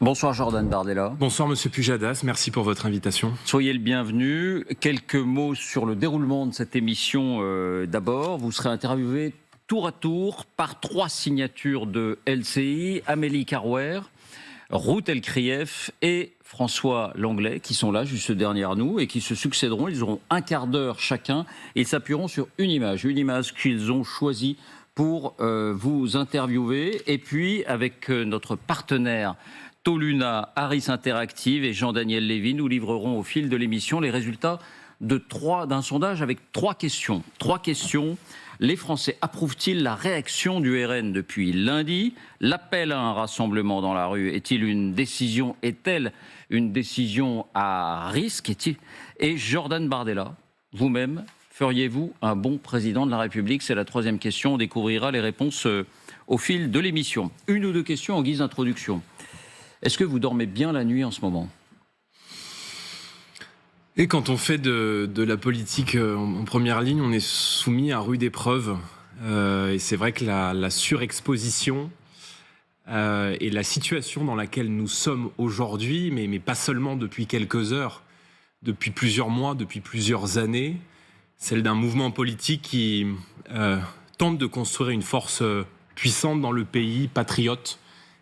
Bonsoir Jordan Bardella. Bonsoir Monsieur Pujadas, merci pour votre invitation. Soyez le bienvenu. Quelques mots sur le déroulement de cette émission d'abord. Vous serez interviewé tour à tour par 3 signatures de LCI, Amélie Carrouer, Ruth Elkrief et François Langlais, qui sont là juste derrière nous et qui se succéderont. Ils auront un quart d'heure chacun et ils s'appuieront sur une image qu'ils ont choisie pour vous interviewer. Et puis, avec notre partenaire Toluna, Harris Interactive et Jean-Daniel Lévy, nous livrerons au fil de l'émission les résultats d'un sondage avec 3 questions. 3 questions. Les Français approuvent-ils la réaction du RN depuis lundi? L'appel à un rassemblement dans la rue est-elle une décision à risque? Et Jordan Bardella, vous-même, feriez-vous un bon président de la République? C'est la 3e question. On découvrira les réponses au fil de l'émission. 1 ou 2 questions en guise d'introduction. Est-ce que vous dormez bien la nuit en ce moment? Et quand on fait de la politique en première ligne, on est soumis à rude épreuve. Et c'est vrai que la surexposition et la situation dans laquelle nous sommes aujourd'hui, mais pas seulement depuis quelques heures, depuis plusieurs mois, depuis plusieurs années, celle d'un mouvement politique qui tente de construire une force puissante dans le pays, patriote,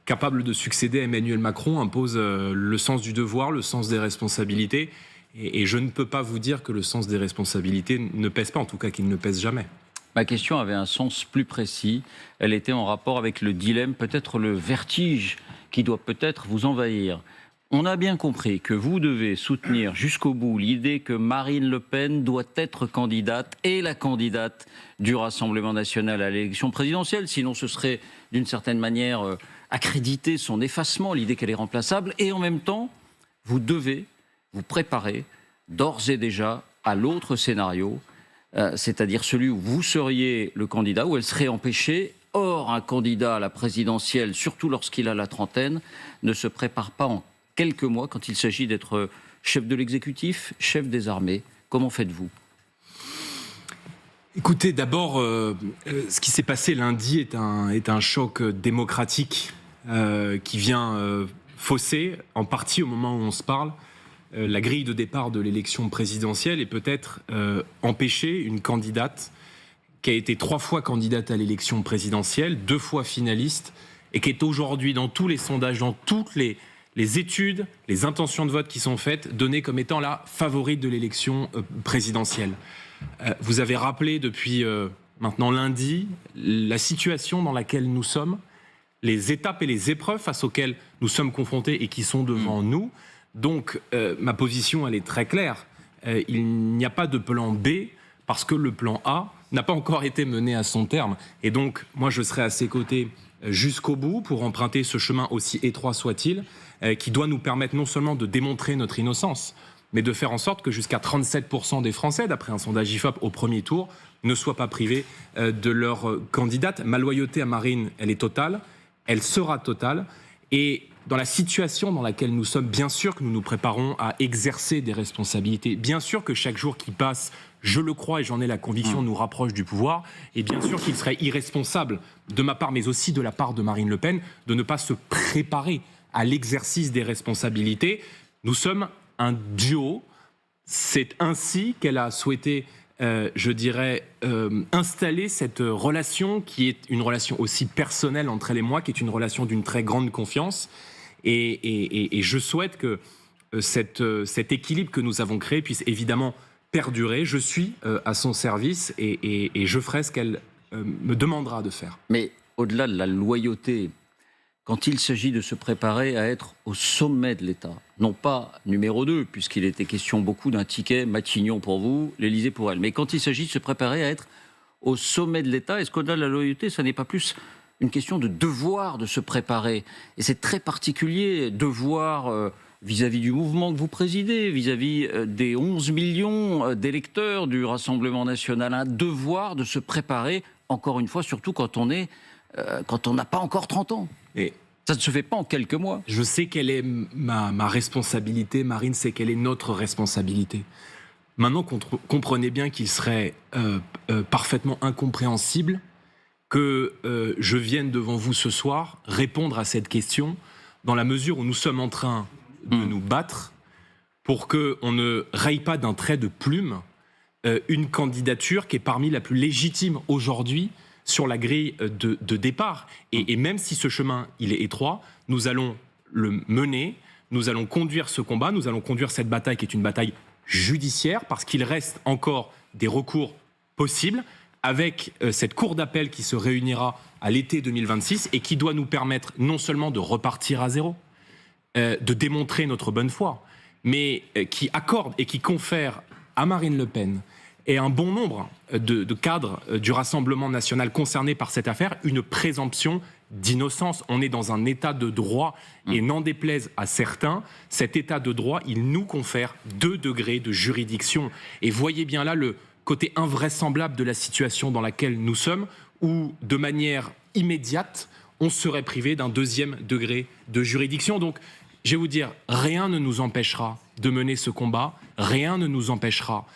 capable de succéder à Emmanuel Macron, impose le sens du devoir, le sens des responsabilités. Et je ne peux pas vous dire que le sens des responsabilités ne pèse pas, en tout cas qu'il ne pèse jamais. Ma question avait un sens plus précis. Elle était en rapport avec le dilemme, peut-être le vertige qui doit peut-être vous envahir. On a bien compris que vous devez soutenir jusqu'au bout l'idée que Marine Le Pen doit être candidate et la candidate du Rassemblement national à l'élection présidentielle. Sinon, ce serait d'une certaine manière accréditer son effacement, l'idée qu'elle est remplaçable. Et en même temps, vous devez vous préparer d'ores et déjà à l'autre scénario, c'est-à-dire celui où vous seriez le candidat, où elle serait empêchée. Or, un candidat à la présidentielle, surtout lorsqu'il a la trentaine, ne se prépare pas en quelques mois quand il s'agit d'être chef de l'exécutif, chef des armées. Comment faites-vous ? Écoutez, d'abord, ce qui s'est passé lundi est un choc démocratique qui vient fausser, en partie au moment où on se parle, la grille de départ de l'élection présidentielle et peut-être empêcher une candidate qui a été 3 fois candidate à l'élection présidentielle, 2 fois finaliste, et qui est aujourd'hui dans tous les sondages, dans toutes les études, les intentions de vote qui sont faites, données comme étant la favorite de l'élection présidentielle. Vous avez rappelé depuis maintenant lundi la situation dans laquelle nous sommes, les étapes et les épreuves face auxquelles nous sommes confrontés et qui sont devant nous. Donc ma position, elle est très claire. Il n'y a pas de plan B parce que le plan A n'a pas encore été mené à son terme. Et donc, moi, je serai à ses côtés jusqu'au bout pour emprunter ce chemin aussi étroit soit-il, qui doit nous permettre non seulement de démontrer notre innocence, mais de faire en sorte que jusqu'à 37% des Français, d'après un sondage IFOP au premier tour, ne soient pas privés de leur candidate. Ma loyauté à Marine, elle est totale, elle sera totale. Et dans la situation dans laquelle nous sommes, bien sûr que nous nous préparons à exercer des responsabilités. Bien sûr que chaque jour qui passe, je le crois et j'en ai la conviction, nous rapproche du pouvoir. Et bien sûr qu'il serait irresponsable de ma part, mais aussi de la part de Marine Le Pen, de ne pas se préparer à l'exercice des responsabilités. Nous sommes un duo. C'est ainsi qu'elle a souhaité, installer cette relation qui est une relation aussi personnelle entre elle et moi, qui est une relation d'une très grande confiance. Et je souhaite que cet équilibre que nous avons créé puisse évidemment perdurer. Je suis à son service et je ferai ce qu'elle me demandera de faire. Mais au-delà de la loyauté, quand il s'agit de se préparer à être au sommet de l'État, non pas numéro 2, puisqu'il était question beaucoup d'un ticket Matignon pour vous, l'Élysée pour elle, mais quand il s'agit de se préparer à être au sommet de l'État, est-ce qu'au-delà de la loyauté, ça n'est pas plus une question de devoir de se préparer? Et c'est très particulier, devoir vis-à-vis du mouvement que vous présidez, vis-à-vis des 11 millions d'électeurs du Rassemblement national, un devoir de se préparer, encore une fois, surtout quand on n'a pas encore 30 ans. Et ça ne se fait pas en quelques mois. Je sais quelle est ma responsabilité, Marine, c'est quelle est notre responsabilité. Maintenant, comprenez bien qu'il serait parfaitement incompréhensible que je vienne devant vous ce soir répondre à cette question dans la mesure où nous sommes en train de nous battre pour qu'on ne raye pas d'un trait de plume une candidature qui est parmi la plus légitime aujourd'hui sur la grille de départ. Et même si ce chemin, il est étroit, nous allons le mener, nous allons conduire ce combat, nous allons conduire cette bataille qui est une bataille judiciaire, parce qu'il reste encore des recours possibles, avec cette cour d'appel qui se réunira à l'été 2026 et qui doit nous permettre non seulement de repartir à zéro, de démontrer notre bonne foi, mais qui accorde et qui confère à Marine Le Pen et un bon nombre de cadres du Rassemblement national concernés par cette affaire une présomption d'innocence. On est dans un état de droit et n'en déplaise à certains, cet état de droit, il nous confère 2 degrés de juridiction. Et voyez bien là le côté invraisemblable de la situation dans laquelle nous sommes, où de manière immédiate, on serait privé d'un 2e degré de juridiction. Donc, je vais vous dire, rien ne nous empêchera de mener ce combat, rien ne nous empêchera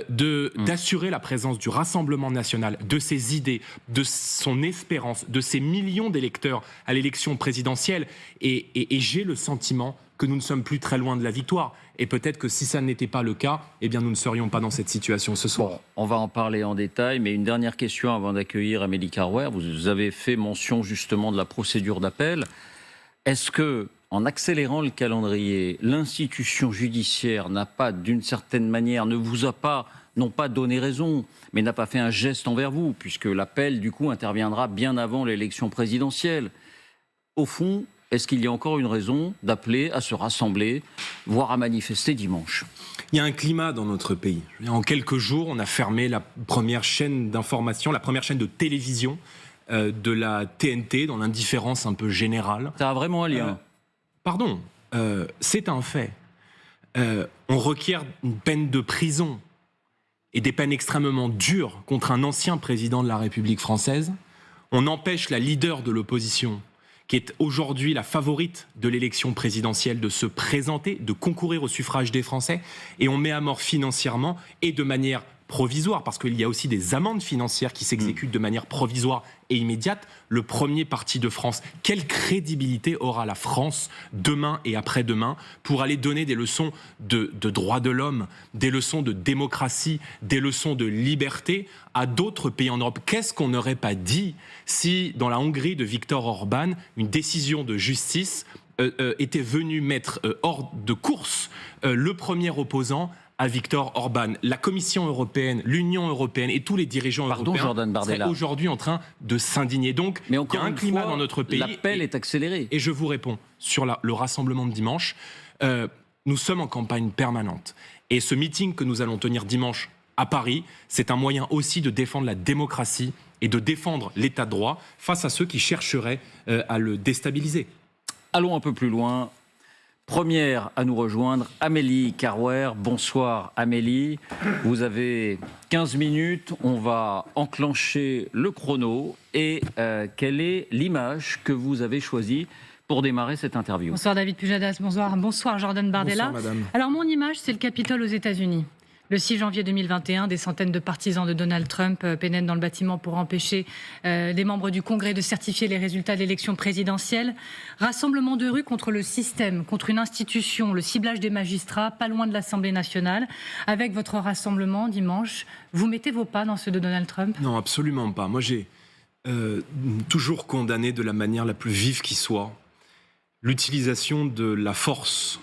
d'assurer la présence du Rassemblement national, de ses idées, de son espérance, de ses millions d'électeurs à l'élection présidentielle. Et j'ai le sentiment que nous ne sommes plus très loin de la victoire. Et peut-être que si ça n'était pas le cas, eh bien nous ne serions pas dans cette situation ce soir. Bon, on va en parler en détail, mais une dernière question avant d'accueillir Amélie Carrouer. Vous avez fait mention justement de la procédure d'appel. Est-ce que, en accélérant le calendrier, l'institution judiciaire n'a pas, d'une certaine manière, ne vous a pas, non pas donné raison, mais n'a pas fait un geste envers vous, puisque l'appel, du coup, interviendra bien avant l'élection présidentielle? Au fond, est-ce qu'il y a encore une raison d'appeler à se rassembler, voire à manifester dimanche? Il y a un climat dans notre pays. En quelques jours, on a fermé la première chaîne d'information, la première chaîne de télévision de la TNT, dans l'indifférence un peu générale. Ça a vraiment un lien. Pardon, c'est un fait. On requiert une peine de prison et des peines extrêmement dures contre un ancien président de la République française. On empêche la leader de l'opposition, qui est aujourd'hui la favorite de l'élection présidentielle, de se présenter, de concourir au suffrage des Français. Et on met à mort financièrement et de manière provisoire, parce qu'il y a aussi des amendes financières qui s'exécutent de manière provisoire et immédiate, le premier parti de France. Quelle crédibilité aura la France demain et après-demain pour aller donner des leçons de droits de l'homme, des leçons de démocratie, des leçons de liberté à d'autres pays en Europe? Qu'est-ce qu'on n'aurait pas dit si, dans la Hongrie de Viktor Orban, une décision de justice était venue mettre hors de course le premier opposant à Viktor Orban? La Commission européenne, l'Union européenne et tous les dirigeants européens seraient aujourd'hui en train de s'indigner. Donc, il y a un climat dans notre pays. L'appel est accéléré. Et je vous réponds sur le rassemblement de dimanche. Nous sommes en campagne permanente. Et ce meeting que nous allons tenir dimanche à Paris, c'est un moyen aussi de défendre la démocratie et de défendre l'état de droit face à ceux qui chercheraient à le déstabiliser. Allons un peu plus loin. Première à nous rejoindre, Amélie Carrouer. Bonsoir Amélie. Vous avez 15 minutes, on va enclencher le chrono. Et quelle est l'image que vous avez choisie pour démarrer cette interview? Bonsoir David Pujadas, bonsoir Jordan Bardella. Bonsoir madame. Alors mon image, c'est le Capitole aux États-Unis. Le 6 janvier 2021, des centaines de partisans de Donald Trump pénètrent dans le bâtiment pour empêcher des membres du Congrès de certifier les résultats de l'élection présidentielle. Rassemblement de rue contre le système, contre une institution, le ciblage des magistrats, pas loin de l'Assemblée nationale. Avec votre rassemblement dimanche, vous mettez vos pas dans ceux de Donald Trump? Non, absolument pas. Moi, j'ai toujours condamné de la manière la plus vive qui soit l'utilisation de la force,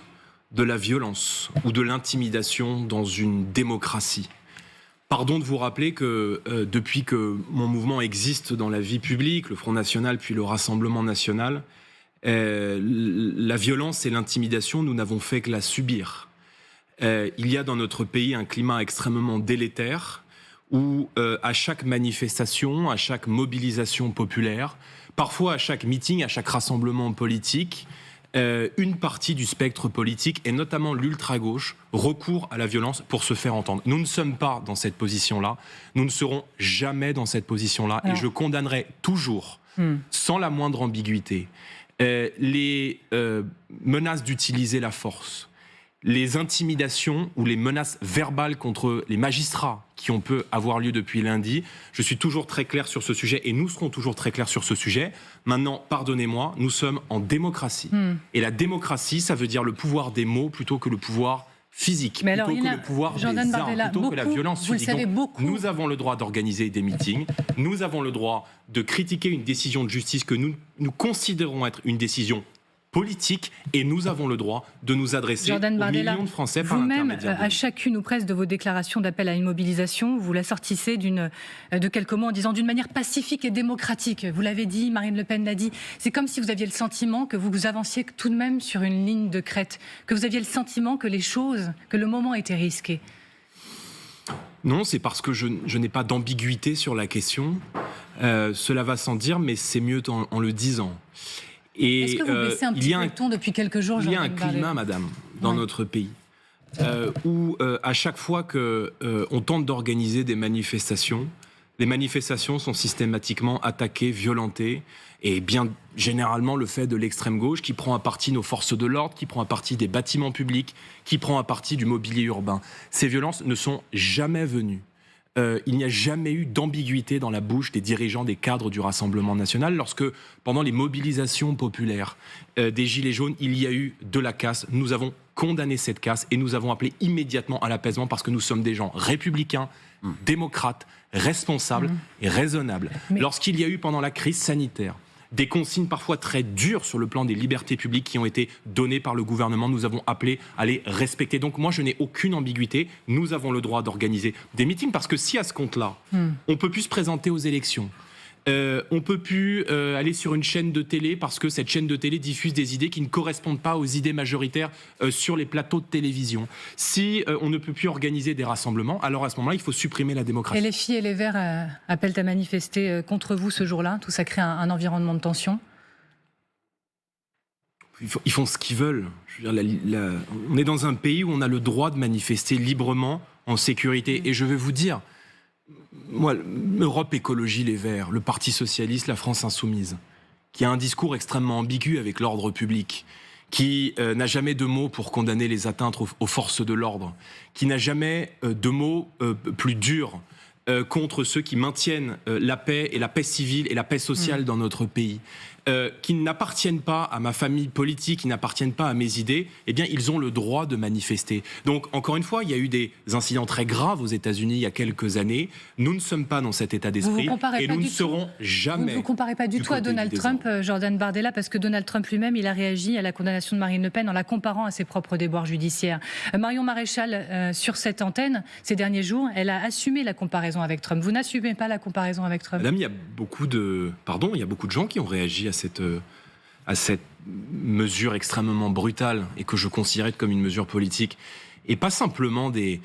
de la violence ou de l'intimidation dans une démocratie. Pardon de vous rappeler que depuis que mon mouvement existe dans la vie publique, le Front National puis le Rassemblement National, la violence et l'intimidation, nous n'avons fait que la subir. Il y a dans notre pays un climat extrêmement délétère où à chaque manifestation, à chaque mobilisation populaire, parfois à chaque meeting, à chaque rassemblement politique, une partie du spectre politique, et notamment l'ultra-gauche, recourt à la violence pour se faire entendre. Nous ne sommes pas dans cette position-là, nous ne serons jamais dans cette position-là, et je condamnerai toujours, sans la moindre ambiguïté, les menaces d'utiliser la force, les intimidations ou les menaces verbales contre les magistrats qui ont pu avoir lieu depuis lundi. Je suis toujours très clair sur ce sujet et nous serons toujours très clairs sur ce sujet. Maintenant, pardonnez-moi, nous sommes en démocratie. Et la démocratie, ça veut dire le pouvoir des mots plutôt que le pouvoir physique, mais plutôt alors, que le pouvoir des Jordan armes, Bardella, plutôt que la violence vous le physique. savez, Donc, beaucoup. nous avons le droit d'organiser des meetings, nous avons le droit de critiquer une décision de justice que nous considérons être une décision politique et nous avons le droit de nous adresser Jordan aux Bardella, millions de Français par vous-même, l'intermédiaire de à nous. chacune ou presque de vos déclarations d'appel à une mobilisation, vous la sortissez de quelques mots en disant d'une manière pacifique et démocratique. Vous l'avez dit, Marine Le Pen l'a dit. C'est comme si vous aviez le sentiment que vous avanciez tout de même sur une ligne de crête, que vous aviez le sentiment que que le moment était risqué. Non, c'est parce que je n'ai pas d'ambiguïté sur la question. Cela va sans dire, mais c'est mieux en le disant. Est-ce que vous baissez un petit peu le ton depuis quelques jours, Il y a un Jordan Bardella climat, madame, dans notre pays, où à chaque fois qu'on tente d'organiser des manifestations, les manifestations sont systématiquement attaquées, violentées, et bien généralement le fait de l'extrême gauche qui prend à partie nos forces de l'ordre, qui prend à partie des bâtiments publics, qui prend à partie du mobilier urbain. Ces violences ne sont jamais venues. Il n'y a jamais eu d'ambiguïté dans la bouche des dirigeants, des cadres du Rassemblement national lorsque, pendant les mobilisations populaires des Gilets jaunes, il y a eu de la casse. Nous avons condamné cette casse et nous avons appelé immédiatement à l'apaisement parce que nous sommes des gens républicains, démocrates, responsables et raisonnables. Lorsqu'il y a eu pendant la crise sanitaire des consignes parfois très dures sur le plan des libertés publiques qui ont été données par le gouvernement. Nous avons appelé à les respecter. Donc moi, je n'ai aucune ambiguïté. Nous avons le droit d'organiser des meetings parce que si à ce compte-là, on peut plus se présenter aux élections, on peut plus aller sur une chaîne de télé parce que cette chaîne de télé diffuse des idées qui ne correspondent pas aux idées majoritaires sur les plateaux de télévision. Si on ne peut plus organiser des rassemblements, alors à ce moment-là, il faut supprimer la démocratie. Et les filles et les Verts appellent à manifester contre vous ce jour-là. Tout ça crée un environnement de tension. Ils font ce qu'ils veulent. Je veux dire, on est dans un pays où on a le droit de manifester librement, en sécurité. Et je vais vous dire, moi, Europe Écologie Les Verts, le Parti Socialiste, la France Insoumise, qui a un discours extrêmement ambigu avec l'ordre public, qui n'a jamais de mots pour condamner les atteintes aux forces de l'ordre, qui n'a jamais de mots plus durs contre ceux qui maintiennent la paix et la paix civile et la paix sociale dans notre pays, qui n'appartiennent pas à ma famille politique, qui n'appartiennent pas à mes idées, eh bien, ils ont le droit de manifester. Donc, encore une fois, il y a eu des incidents très graves aux États-Unis il y a quelques années. Nous ne sommes pas dans cet état d'esprit et nous ne serons jamais. Vous ne vous comparez pas du tout à Donald Trump, Jordan Bardella, parce que Donald Trump lui-même, il a réagi à la condamnation de Marine Le Pen en la comparant à ses propres déboires judiciaires. Marion Maréchal, sur cette antenne, ces derniers jours, elle a assumé la comparaison avec Trump. Vous n'assumez pas la comparaison avec Trump? Madame, il y a beaucoup de gens qui ont réagi à cette mesure extrêmement brutale et que je considérais comme une mesure politique. Et pas simplement des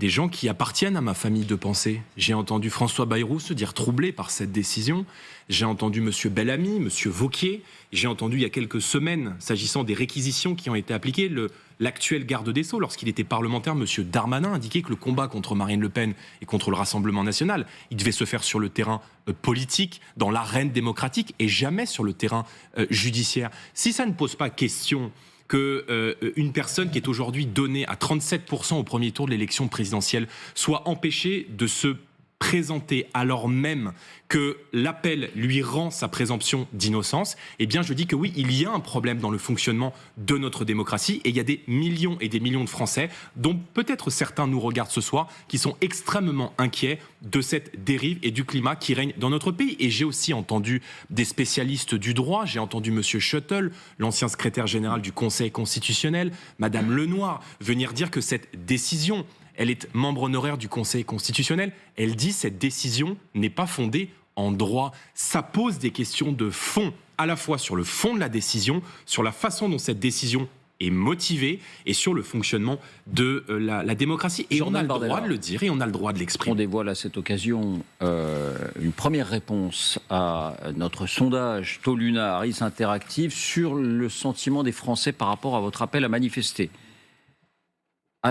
gens qui appartiennent à ma famille de pensée. J'ai entendu François Bayrou se dire troublé par cette décision. J'ai entendu M. Bellamy, M. Wauquiez. J'ai entendu il y a quelques semaines, s'agissant des réquisitions qui ont été appliquées, l'actuel garde des Sceaux, lorsqu'il était parlementaire, M. Darmanin, indiquait que le combat contre Marine Le Pen et contre le Rassemblement national, il devait se faire sur le terrain politique, dans l'arène démocratique, et jamais sur le terrain judiciaire. Si ça ne pose pas question qu'une personne qui est aujourd'hui donnée à 37% au premier tour de l'élection présidentielle soit empêchée de se présenter alors même que l'appel lui rend sa présomption d'innocence, eh bien je dis que oui, il y a un problème dans le fonctionnement de notre démocratie et il y a des millions et des millions de Français, dont peut-être certains nous regardent ce soir, qui sont extrêmement inquiets de cette dérive et du climat qui règne dans notre pays. Et j'ai aussi entendu des spécialistes du droit, j'ai entendu M. Schuttel, l'ancien secrétaire général du Conseil constitutionnel, Mme Lenoir, venir dire que cette décision, elle est membre honoraire du Conseil constitutionnel. Elle dit que cette décision n'est pas fondée en droit. Ça pose des questions de fond, à la fois sur le fond de la décision, sur la façon dont cette décision est motivée et sur le fonctionnement de la démocratie. Et on a le droit de le dire et on a le droit de l'exprimer. On dévoile à cette occasion une première réponse à notre sondage Toluna Harris Interactive sur le sentiment des Français par rapport à votre appel à manifester.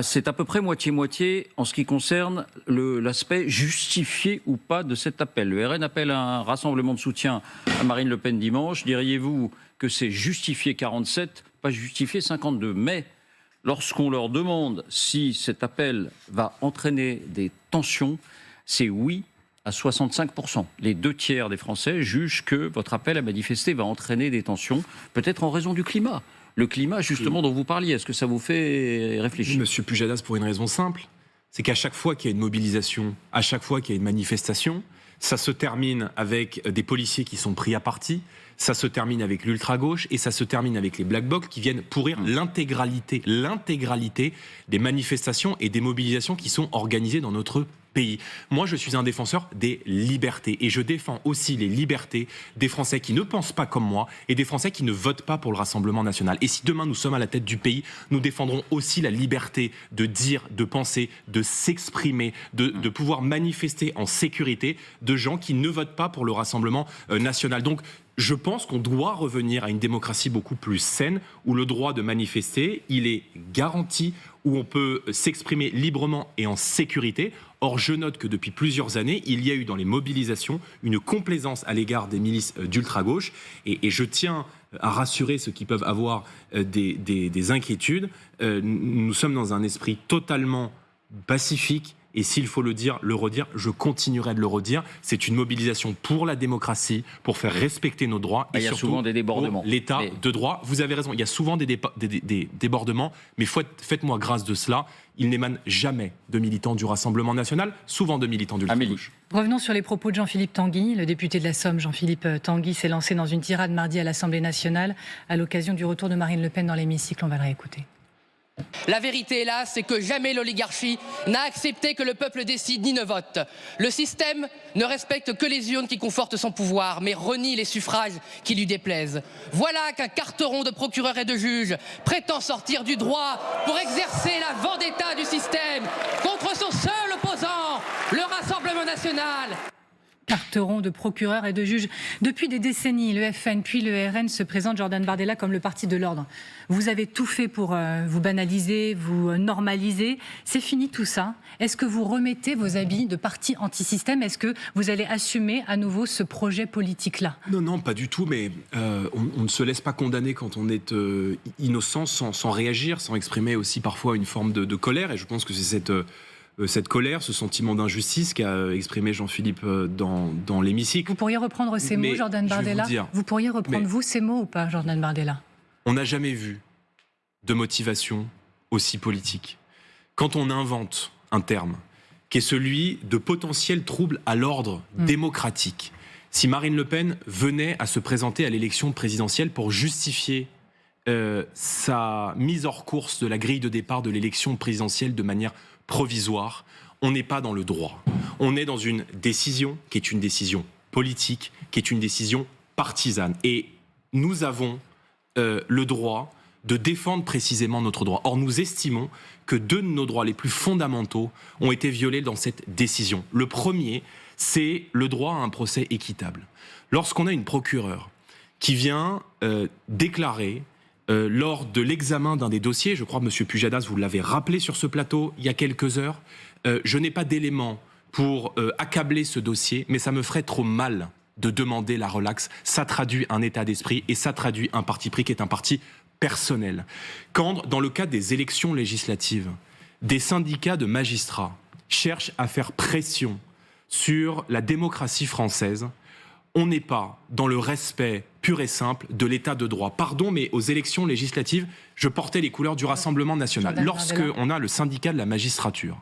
C'est à peu près moitié-moitié en ce qui concerne l'aspect justifié ou pas de cet appel. Le RN appelle à un rassemblement de soutien à Marine Le Pen dimanche. Diriez-vous que c'est justifié 47, pas justifié 52 ? Mais lorsqu'on leur demande si cet appel va entraîner des tensions, c'est oui à 65%. Les 2/3 des Français jugent que votre appel à manifester va entraîner des tensions, peut-être en raison du climat. Le climat, justement, dont vous parliez, est-ce que ça vous fait réfléchir ? Monsieur Pujadas, pour une raison simple, c'est qu'à chaque fois qu'il y a une mobilisation, à chaque fois qu'il y a une manifestation, ça se termine avec des policiers qui sont pris à partie, ça se termine avec l'ultra-gauche et ça se termine avec les black blocs qui viennent pourrir l'intégralité des manifestations et des mobilisations qui sont organisées dans notre pays. Moi, je suis un défenseur des libertés et je défends aussi les libertés des Français qui ne pensent pas comme moi et des Français qui ne votent pas pour le Rassemblement national. Et si demain nous sommes à la tête du pays, nous défendrons aussi la liberté de dire, de penser, de s'exprimer, de pouvoir manifester en sécurité de gens qui ne votent pas pour le Rassemblement national. Donc, je pense qu'on doit revenir à une démocratie beaucoup plus saine, où le droit de manifester, il est garanti, où on peut s'exprimer librement et en sécurité. Or, je note que depuis plusieurs années, il y a eu dans les mobilisations une complaisance à l'égard des milices d'ultra-gauche. Et je tiens à rassurer ceux qui peuvent avoir des inquiétudes. Nous sommes dans un esprit totalement pacifique. Et s'il faut le dire, le redire, je continuerai de le redire. C'est une mobilisation pour la démocratie, pour faire respecter nos droits. Et il y a surtout souvent des débordements. L'État de droit. Vous avez raison, il y a souvent des débordements, mais faites-moi grâce de cela. Il n'émane jamais de militants du Rassemblement national, souvent de militants du gauche. Revenons sur les propos de Jean-Philippe Tanguy. Le député de la Somme, Jean-Philippe Tanguy, s'est lancé dans une tirade mardi à l'Assemblée nationale à l'occasion du retour de Marine Le Pen dans l'hémicycle. On va le réécouter. La vérité, hélas, c'est que jamais l'oligarchie n'a accepté que le peuple décide ni ne vote. Le système ne respecte que les urnes qui confortent son pouvoir, mais renie les suffrages qui lui déplaisent. Voilà qu'un carteron de procureurs et de juges prétend sortir du droit pour exercer la vendetta du système contre son seul opposant, le Rassemblement national. Carteron de procureurs et de juges. Depuis des décennies, le FN puis le RN se présentent, Jordan Bardella, comme le parti de l'ordre. Vous avez tout fait pour vous banaliser, vous normaliser. C'est fini tout ça. Est-ce que vous remettez vos habits de parti anti-système ? Est-ce que vous allez assumer à nouveau ce projet politique-là ? Non, pas du tout, mais on ne se laisse pas condamner quand on est innocent sans réagir, sans exprimer aussi parfois une forme de colère. Et je pense que c'est cette colère, ce sentiment d'injustice qu'a exprimé Jean-Philippe dans l'hémicycle. Vous pourriez reprendre ces mots, Jordan Bardella ? Vous pourriez reprendre, vous, ces mots ou pas, Jordan Bardella ? On n'a jamais vu de motivation aussi politique. Quand on invente un terme qui est celui de potentiel trouble à l'ordre démocratique, si Marine Le Pen venait à se présenter à l'élection présidentielle pour justifier sa mise hors course de la grille de départ de l'élection présidentielle de manière provisoire, on n'est pas dans le droit. On est dans une décision qui est une décision politique, qui est une décision partisane. Et nous avons le droit de défendre précisément notre droit. Or, nous estimons que deux de nos droits les plus fondamentaux ont été violés dans cette décision. Le premier, c'est le droit à un procès équitable. Lorsqu'on a une procureure qui vient déclarer lors de l'examen d'un des dossiers, je crois que M. Pujadas, vous l'avez rappelé sur ce plateau il y a quelques heures, je n'ai pas d'éléments pour accabler ce dossier, mais ça me ferait trop mal de demander la relaxe. Ça traduit un état d'esprit et ça traduit un parti pris qui est un parti personnel. Quand, dans le cas des élections législatives, des syndicats de magistrats cherchent à faire pression sur la démocratie française, on n'est pas dans le respect pur et simple de l'état de droit. Pardon, mais aux élections législatives, je portais les couleurs du Rassemblement national. Lorsqu'on a le syndicat de la magistrature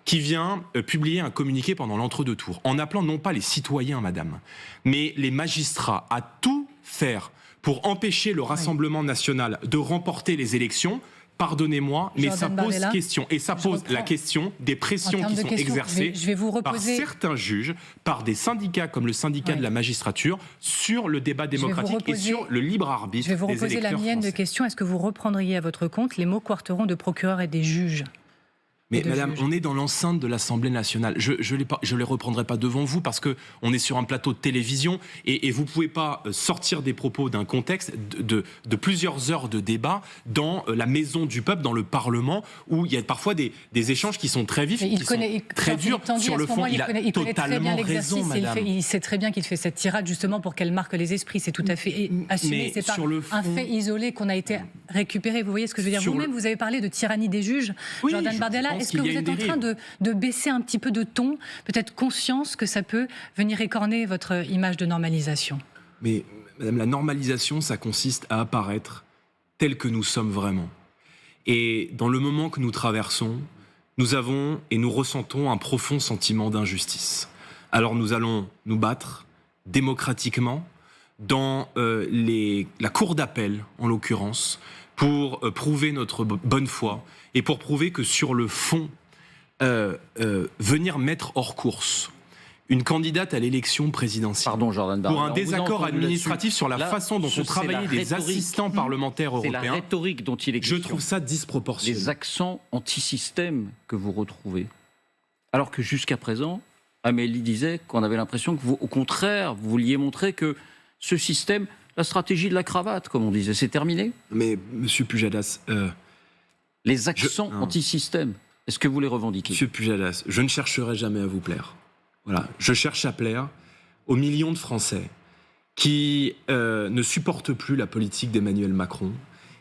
qui vient publier un communiqué pendant l'entre-deux tours, en appelant non pas les citoyens, madame, mais les magistrats à tout faire pour empêcher le Rassemblement national de remporter les élections, pardonnez-moi, mais ça pose question. Et ça pose la question des pressions qui sont exercées par certains juges, par des syndicats comme le syndicat de la magistrature, sur le débat démocratique et sur le libre arbitre des électeurs français. Je vais vous reposer la mienne de question. Est-ce que vous reprendriez à votre compte les mots quarteron de procureurs et des juges ? Mais madame, on est dans l'enceinte de l'Assemblée nationale. Je les reprendrai pas devant vous parce que on est sur un plateau de télévision et vous pouvez pas sortir des propos d'un contexte de plusieurs heures de débat dans la maison du peuple, dans le Parlement, où il y a parfois des échanges qui sont très vifs, très durs sur le fond. Il a totalement raison, madame. Il sait très bien qu'il fait cette tirade justement pour qu'elle marque les esprits. C'est tout à fait assumé. C'est pas un fait isolé qu'on a été récupéré. Vous voyez ce que je veux dire? Vous-même, vous avez parlé de tyrannie des juges, Jordan Bardella. Est-ce que vous êtes en train de baisser un petit peu de ton, peut-être conscience que ça peut venir écorner votre image de normalisation? Mais madame, la normalisation, ça consiste à apparaître tel que nous sommes vraiment. Et dans le moment que nous traversons, nous avons et nous ressentons un profond sentiment d'injustice. Alors nous allons nous battre démocratiquement dans la cour d'appel, en l'occurrence, pour prouver notre bonne foi et pour prouver que sur le fond, venir mettre hors course une candidate à l'élection présidentielle pour un désaccord administratif sur la façon dont ont travaillé des assistants parlementaires européens, c'est la rhétorique dont il est question. Je trouve ça disproportionné. Les accents anti-système que vous retrouvez. Alors que jusqu'à présent, Amélie disait qu'on avait l'impression que vous, au contraire, vous vouliez montrer que ce système, la stratégie de la cravate, comme on disait, c'est terminé. Mais monsieur Pujadas... les accents anti-système, est-ce que vous les revendiquez? Monsieur Pujadas, je ne chercherai jamais à vous plaire. Voilà, je cherche à plaire aux millions de Français qui ne supportent plus la politique d'Emmanuel Macron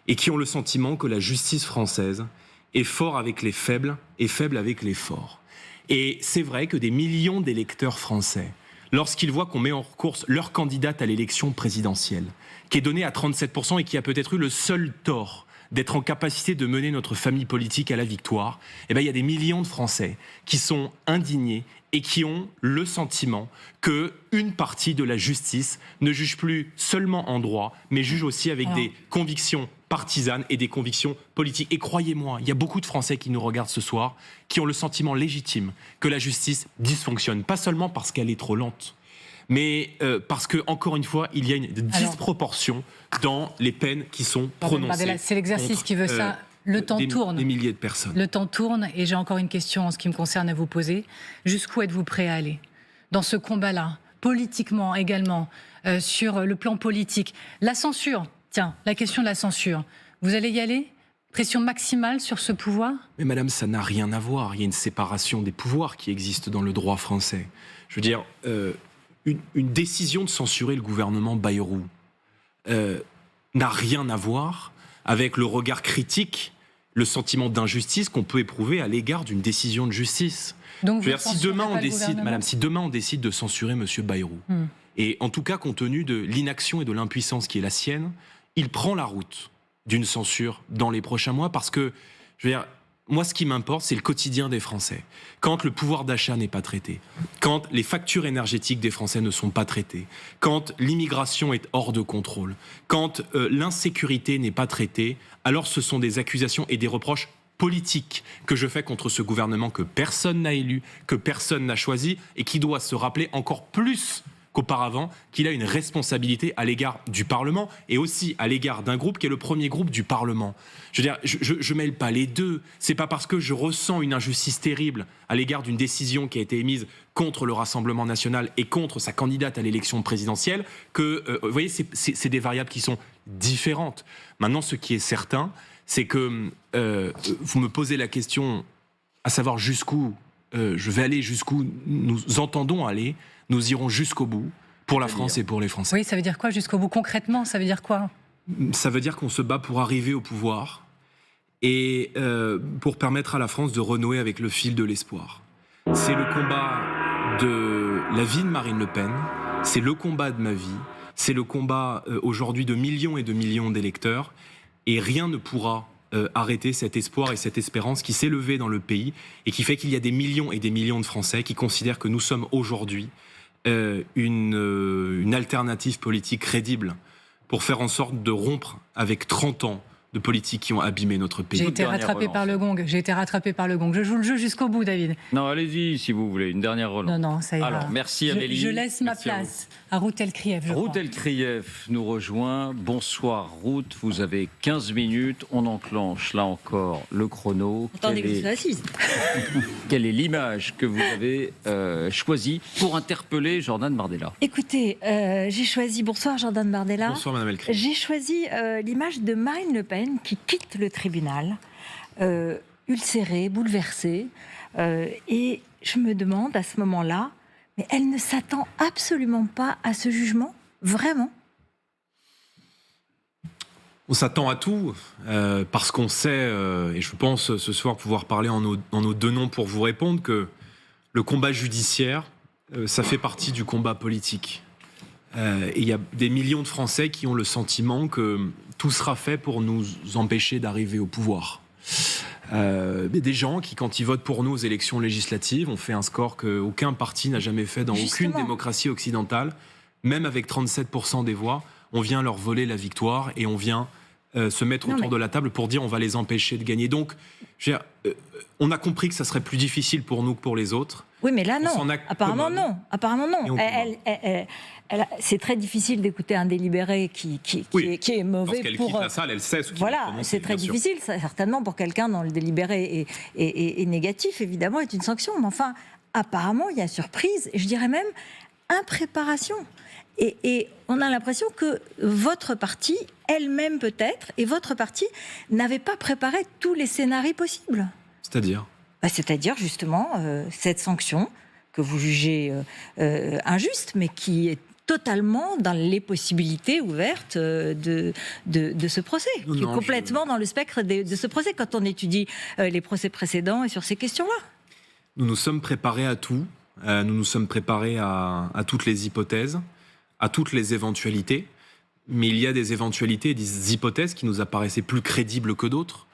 et qui ont le sentiment que la justice française est forte avec les faibles et faible avec les forts. Et c'est vrai que des millions d'électeurs français, lorsqu'ils voient qu'on met en course leur candidate à l'élection présidentielle, qui est donnée à 37% et qui a peut-être eu le seul tort d'être en capacité de mener notre famille politique à la victoire, eh bien, il y a des millions de Français qui sont indignés et qui ont le sentiment qu'une partie de la justice ne juge plus seulement en droit, mais juge aussi avec des convictions partisanes et des convictions politiques. Et croyez-moi, il y a beaucoup de Français qui nous regardent ce soir, qui ont le sentiment légitime que la justice dysfonctionne, pas seulement parce qu'elle est trop lente, mais parce que, encore une fois, il y a une disproportion dans les peines qui sont prononcées. C'est l'exercice qui veut ça. Le temps tourne. Des milliers de personnes. Le temps tourne et j'ai encore une question en ce qui me concerne à vous poser. Jusqu'où êtes-vous prêt à aller dans ce combat-là, politiquement également, sur le plan politique? La censure, tiens, la question de la censure. Vous allez y aller? Pression maximale sur ce pouvoir? Mais madame, ça n'a rien à voir. Il y a une séparation des pouvoirs qui existe dans le droit français. Je veux dire, une décision de censurer le gouvernement Bayrou n'a rien à voir avec le regard critique, le sentiment d'injustice qu'on peut éprouver à l'égard d'une décision de justice. Donc, je veux dire, si demain on décide de censurer M. Bayrou, et en tout cas compte tenu de l'inaction et de l'impuissance qui est la sienne, il prend la route d'une censure dans les prochains mois parce que, je veux dire, moi, ce qui m'importe, c'est le quotidien des Français. Quand le pouvoir d'achat n'est pas traité, quand les factures énergétiques des Français ne sont pas traitées, quand l'immigration est hors de contrôle, quand l'insécurité n'est pas traitée, alors ce sont des accusations et des reproches politiques que je fais contre ce gouvernement que personne n'a élu, que personne n'a choisi et qui doit se rappeler encore plus qu'auparavant qu'il a une responsabilité à l'égard du Parlement et aussi à l'égard d'un groupe qui est le premier groupe du Parlement. Je veux dire, je mêle pas les deux. C'est pas parce que je ressens une injustice terrible à l'égard d'une décision qui a été émise contre le Rassemblement national et contre sa candidate à l'élection présidentielle que, vous voyez, c'est des variables qui sont différentes. Maintenant, ce qui est certain, c'est que vous me posez la question à savoir jusqu'où je vais aller, jusqu'où nous entendons aller. Nous irons jusqu'au bout pour la France et pour les Français. Oui, ça veut dire quoi jusqu'au bout concrètement? Ça veut dire quoi? Ça veut dire qu'on se bat pour arriver au pouvoir et pour permettre à la France de renouer avec le fil de l'espoir. C'est le combat de la vie de Marine Le Pen, c'est le combat de ma vie, c'est le combat aujourd'hui de millions et de millions d'électeurs et rien ne pourra arrêter cet espoir et cette espérance qui s'est levée dans le pays et qui fait qu'il y a des millions et des millions de Français qui considèrent que nous sommes aujourd'hui une alternative politique crédible pour faire en sorte de rompre avec 30 ans de politiques qui ont abîmé notre pays. J'ai été rattrapé par le gong. Je joue le jeu jusqu'au bout, David. Non, allez-y, si vous voulez, une dernière relance. Non, ça ira. Alors, merci Amélie. Je laisse ma place à Ruth Elkrieff. Ruth Elkrieff nous rejoint. Bonsoir Ruth, vous avez 15 minutes. On enclenche là encore le chrono. Attendez que je sois assise. Quelle est l'image que vous avez choisie pour interpeller Jordan Bardella? Écoutez, j'ai choisi... Bonsoir Jordan Bardella. Bonsoir Madame Elkrieff. J'ai choisi l'image de Marine Le Pen qui quitte le tribunal, ulcérée, bouleversée. Et je me demande à ce moment-là, mais elle ne s'attend absolument pas à ce jugement? Vraiment? On s'attend à tout, parce qu'on sait, et je pense ce soir pouvoir parler en nos deux noms pour vous répondre, que le combat judiciaire, ça fait partie du combat politique. Et il y a des millions de Français qui ont le sentiment que tout sera fait pour nous empêcher d'arriver au pouvoir. Des gens qui, quand ils votent pour nous aux élections législatives, ont fait un score qu'aucun parti n'a jamais fait dans aucune démocratie occidentale. Même avec 37% des voix, on vient leur voler la victoire et on vient se mettre autour de la table pour dire on va les empêcher de gagner. Donc, on a compris que ça serait plus difficile pour nous que pour les autres. Oui, mais là, non. Apparemment, non. C'est très difficile d'écouter un délibéré qui est mauvais. Lorsqu'elle quitte la salle, elle sait ce qu'il faut Voilà, c'est très difficile, certainement, pour quelqu'un dont le délibéré est négatif, évidemment, est une sanction. Mais enfin, apparemment, il y a surprise, et je dirais même impréparation. Et on a l'impression que votre parti, elle-même peut-être, et votre parti, n'avait pas préparé tous les scénarios possibles. C'est-à-dire ? C'est-à-dire, justement, cette sanction que vous jugez injuste, mais qui est totalement dans les possibilités ouvertes de ce procès, qui est complètement dans le spectre de ce procès, quand on étudie les procès précédents et sur ces questions-là. Nous nous sommes préparés à tout. Nous nous sommes préparés à toutes les hypothèses, à toutes les éventualités. Mais il y a des éventualités et des hypothèses qui nous apparaissaient plus crédibles que d'autres.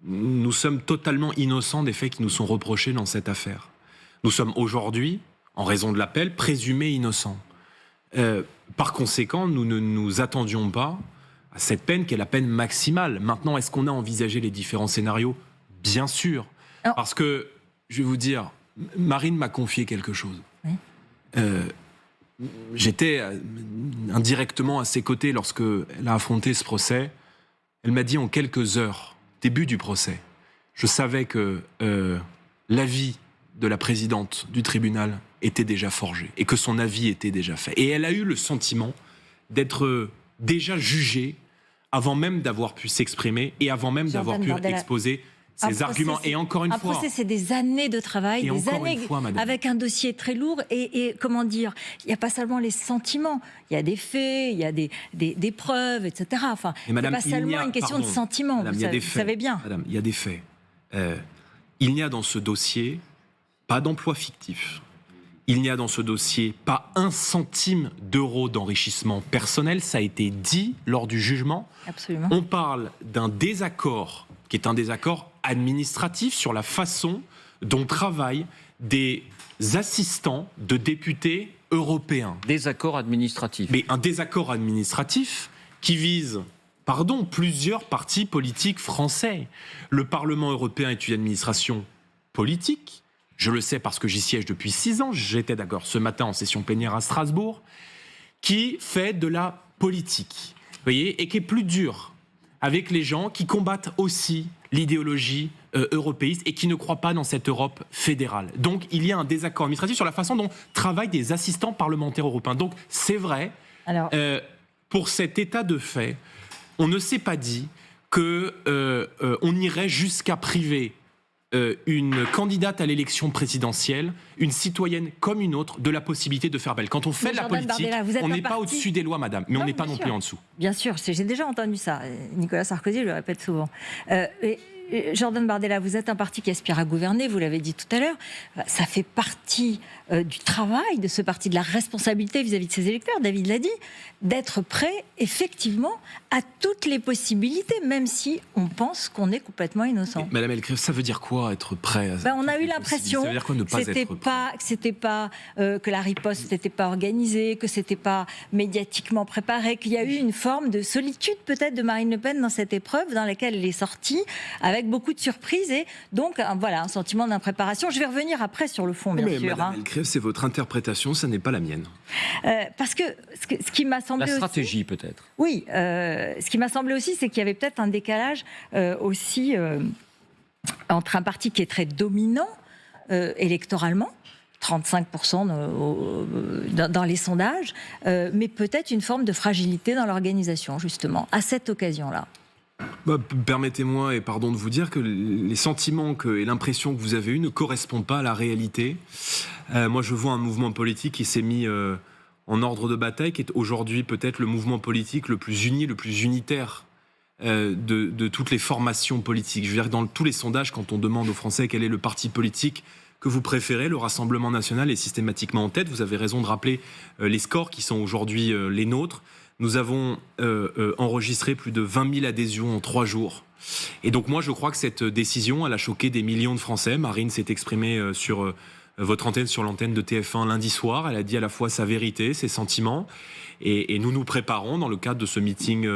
Nous sommes totalement innocents des faits qui nous sont reprochés dans cette affaire. Nous sommes aujourd'hui, en raison de l'appel, présumés innocents. Par conséquent, nous ne nous attendions pas à cette peine qui est la peine maximale. Maintenant, est-ce qu'on a envisagé les différents scénarios ? Bien sûr. Alors, parce que, je vais vous dire, Marine m'a confié quelque chose. Oui. J'étais indirectement à ses côtés lorsqu'elle a affronté ce procès. Elle m'a dit en quelques heures, début du procès, je savais que l'avis de la présidente du tribunal était déjà forgé et que son avis était déjà fait. Et elle a eu le sentiment d'être déjà jugée avant même d'avoir pu s'exprimer et avant même d'avoir pu exposer ses arguments. Et encore une fois... Un procès, c'est des années de travail, des années avec un dossier très lourd. Et comment dire, il n'y a pas seulement les sentiments, il y a des faits, il y a des preuves, etc. Enfin, il n'y a pas seulement une question de sentiments, vous savez bien. Madame, il y a des faits. Il n'y a dans ce dossier pas d'emploi fictif. Il n'y a dans ce dossier pas un centime d'euro d'enrichissement personnel. Ça a été dit lors du jugement. Absolument. On parle d'un désaccord qui est un désaccord administratif sur la façon dont travaillent des assistants de députés européens. Désaccord administratif. Mais un désaccord administratif qui vise, plusieurs partis politiques français. Le Parlement européen est une administration politique. Je le sais parce que j'y siège depuis 6 ans. J'étais d'accord ce matin en session plénière à Strasbourg, qui fait de la politique, vous voyez, et qui est plus dur avec les gens qui combattent aussi l'idéologie européiste et qui ne croient pas dans cette Europe fédérale. Donc il y a un désaccord administratif sur la façon dont travaillent des assistants parlementaires européens. Donc c'est vrai, pour cet état de fait, on ne s'est pas dit qu'on irait jusqu'à priver une candidate à l'élection présidentielle, une citoyenne comme une autre, de la possibilité de faire belle. Quand on fait de la politique, on n'est pas au-dessus des lois, madame, mais on n'est pas non plus en dessous. Bien sûr, j'ai déjà entendu ça. Nicolas Sarkozy le répète souvent. Jordan Bardella, vous êtes un parti qui aspire à gouverner, vous l'avez dit tout à l'heure. Ça fait partie du travail de ce parti, de la responsabilité vis-à-vis de ses électeurs, David l'a dit, d'être prêt, effectivement, à toutes les possibilités, même si on pense qu'on est complètement innocent. Madame Elkrieff, ça veut dire quoi, être prêt on a eu l'impression que la riposte n'était pas organisée, que c'était pas médiatiquement préparé, qu'il y a eu une forme de solitude peut-être de Marine Le Pen dans cette épreuve dans laquelle elle est sortie avec beaucoup de surprises et donc un sentiment d'impréparation. Je vais revenir après sur le fond, bien sûr. Madame Elkrieff, c'est votre interprétation, ça n'est pas la mienne. Parce que ce qui m'a semblé la stratégie aussi, peut-être. Oui, ce qui m'a semblé aussi, c'est qu'il y avait peut-être un décalage aussi entre un parti qui est très dominant électoralement, 35% dans les sondages, mais peut-être une forme de fragilité dans l'organisation, justement, à cette occasion-là. Permettez-moi, et pardon de vous dire, que les sentiments et l'impression que vous avez eus ne correspondent pas à la réalité. Moi, je vois un mouvement politique qui s'est mis en ordre de bataille, qui est aujourd'hui peut-être le mouvement politique le plus uni, le plus unitaire de toutes les formations politiques. Je veux dire que dans tous les sondages, quand on demande aux Français quel est le parti politique que vous préférez, le Rassemblement national est systématiquement en tête. Vous avez raison de rappeler les scores qui sont aujourd'hui les nôtres. Nous avons enregistré plus de 20 000 adhésions en 3 jours. Et donc moi, je crois que cette décision, elle a choqué des millions de Français. Marine s'est exprimée sur votre antenne, sur l'antenne de TF1 lundi soir. Elle a dit à la fois sa vérité, ses sentiments. Et nous nous préparons, dans le cadre de ce meeting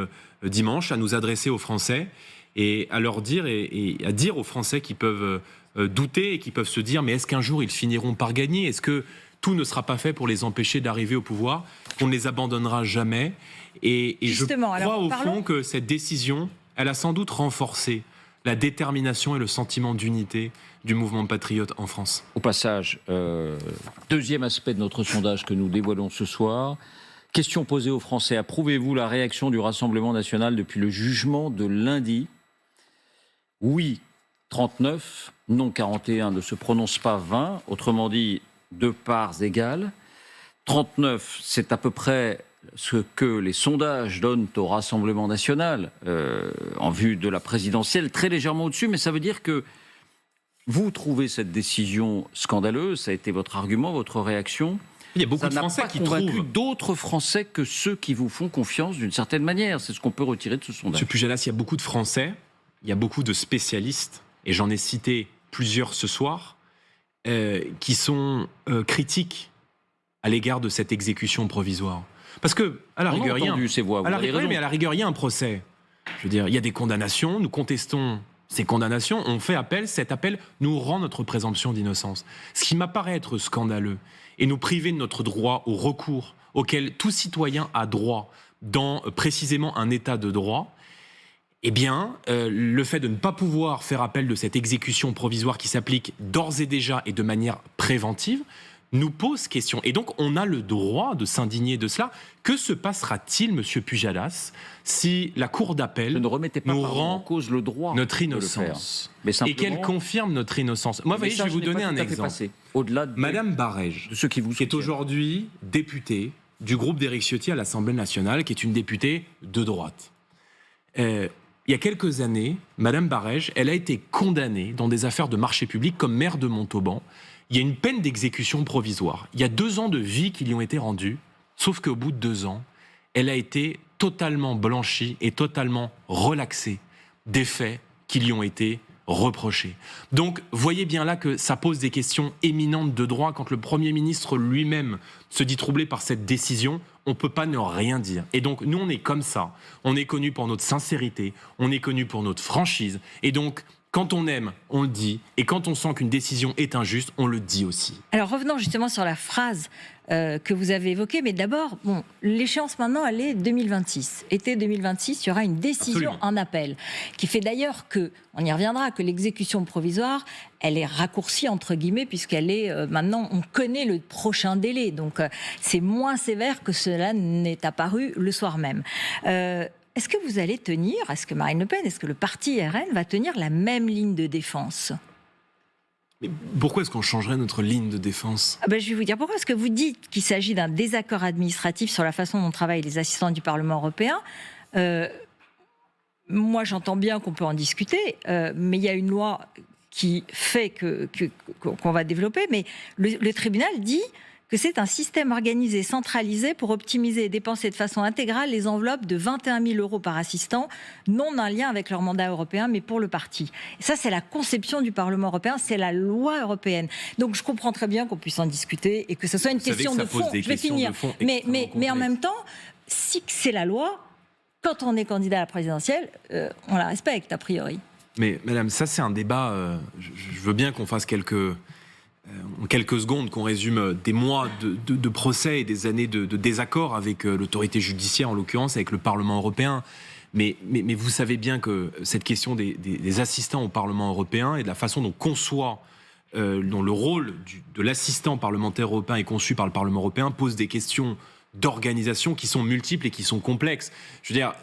dimanche, à nous adresser aux Français et à leur dire, et à dire aux Français qui peuvent douter et qui peuvent se dire, mais est-ce qu'un jour ils finiront par gagner ? Est-ce que tout ne sera pas fait pour les empêcher d'arriver au pouvoir, qu'on ne les abandonnera jamais. Et justement, je crois au fond que cette décision, elle a sans doute renforcé la détermination et le sentiment d'unité du mouvement patriote en France. Au passage, deuxième aspect de notre sondage que nous dévoilons ce soir. Question posée aux Français. Approuvez-vous la réaction du Rassemblement national depuis le jugement de lundi ? Oui, 39, non 41, ne se prononce pas 20. Autrement dit, 2 parts égales. 39, c'est à peu près ce que les sondages donnent au Rassemblement national en vue de la présidentielle, très légèrement au-dessus, mais ça veut dire que vous trouvez cette décision scandaleuse, ça a été votre argument, votre réaction. Il y a beaucoup de Français qui trouvent... Ça n'a pas convaincu d'autres Français que ceux qui vous font confiance d'une certaine manière. C'est ce qu'on peut retirer de ce sondage. Monsieur Pujadas, il y a beaucoup de Français, il y a beaucoup de spécialistes, et j'en ai cité plusieurs ce soir, qui sont critiques à l'égard de cette exécution provisoire. Parce que, à la rigueur, il y a un procès. Je veux dire, il y a des condamnations, nous contestons ces condamnations, on fait appel, cet appel nous rend notre présomption d'innocence. Ce qui m'apparaît être scandaleux et nous priver de notre droit au recours auquel tout citoyen a droit dans précisément un état de droit, eh bien, le fait de ne pas pouvoir faire appel de cette exécution provisoire qui s'applique d'ores et déjà et de manière préventive, nous pose question. Et donc, on a le droit de s'indigner de cela. Que se passera-t-il, monsieur Pujadas, si la Cour d'appel nous rend en cause le droit notre innocence et qu'elle confirme notre innocence? Moi, voyez, je vais vous donner un exemple. Au-delà de Madame Barège, de ceux qui est aujourd'hui députée du groupe d'Éric Ciotti à l'Assemblée nationale, qui est une députée de droite. Il y a quelques années, Madame Barège, elle a été condamnée dans des affaires de marché public comme maire de Montauban. Il y a une peine d'exécution provisoire. Il y a 2 ans de vie qui lui ont été rendus, sauf qu'au bout de 2 ans, elle a été totalement blanchie et totalement relaxée des faits qui lui ont été reprochés. Donc, voyez bien là que ça pose des questions éminentes de droit. Quand le Premier ministre lui-même se dit troublé par cette décision, on ne peut pas ne rien dire. Et donc, nous, on est comme ça. On est connus pour notre sincérité, on est connus pour notre franchise. Et donc, quand on aime, on le dit. Et quand on sent qu'une décision est injuste, on le dit aussi. Alors revenons justement sur la phrase que vous avez évoquée. Mais d'abord, l'échéance maintenant, elle est 2026. Été 2026, il y aura une décision en appel. Qui fait d'ailleurs que, on y reviendra, que l'exécution provisoire, elle est raccourcie entre guillemets, puisqu'elle est maintenant, on connaît le prochain délai. Donc c'est moins sévère que cela n'est apparu le soir même. Est-ce que vous allez tenir, est-ce que Marine Le Pen, est-ce que le parti RN va tenir la même ligne de défense ? Mais pourquoi est-ce qu'on changerait notre ligne de défense ? Je vais vous dire pourquoi. Parce que vous dites qu'il s'agit d'un désaccord administratif sur la façon dont travaillent les assistants du Parlement européen. moi, j'entends bien qu'on peut en discuter, mais il y a une loi qui fait qu'on va développer, mais le tribunal dit que c'est un système organisé, centralisé pour optimiser et dépenser de façon intégrale les enveloppes de 21 000 € par assistant, non en lien avec leur mandat européen, mais pour le parti. Et ça, c'est la conception du Parlement européen, c'est la loi européenne. Donc je comprends très bien qu'on puisse en discuter et que ce soit une question de fond. Je vais finir. Mais en même temps, si c'est la loi, quand on est candidat à la présidentielle, on la respecte, a priori. Mais madame, ça c'est un débat, je veux bien qu'on fasse en quelques secondes, qu'on résume des mois de procès et des années de désaccord avec l'autorité judiciaire, en l'occurrence avec le Parlement européen. Mais vous savez bien que cette question des assistants au Parlement européen et de la façon dont dont le rôle de l'assistant parlementaire européen est conçu par le Parlement européen pose des questions d'organisation qui sont multiples et qui sont complexes. Je veux dire,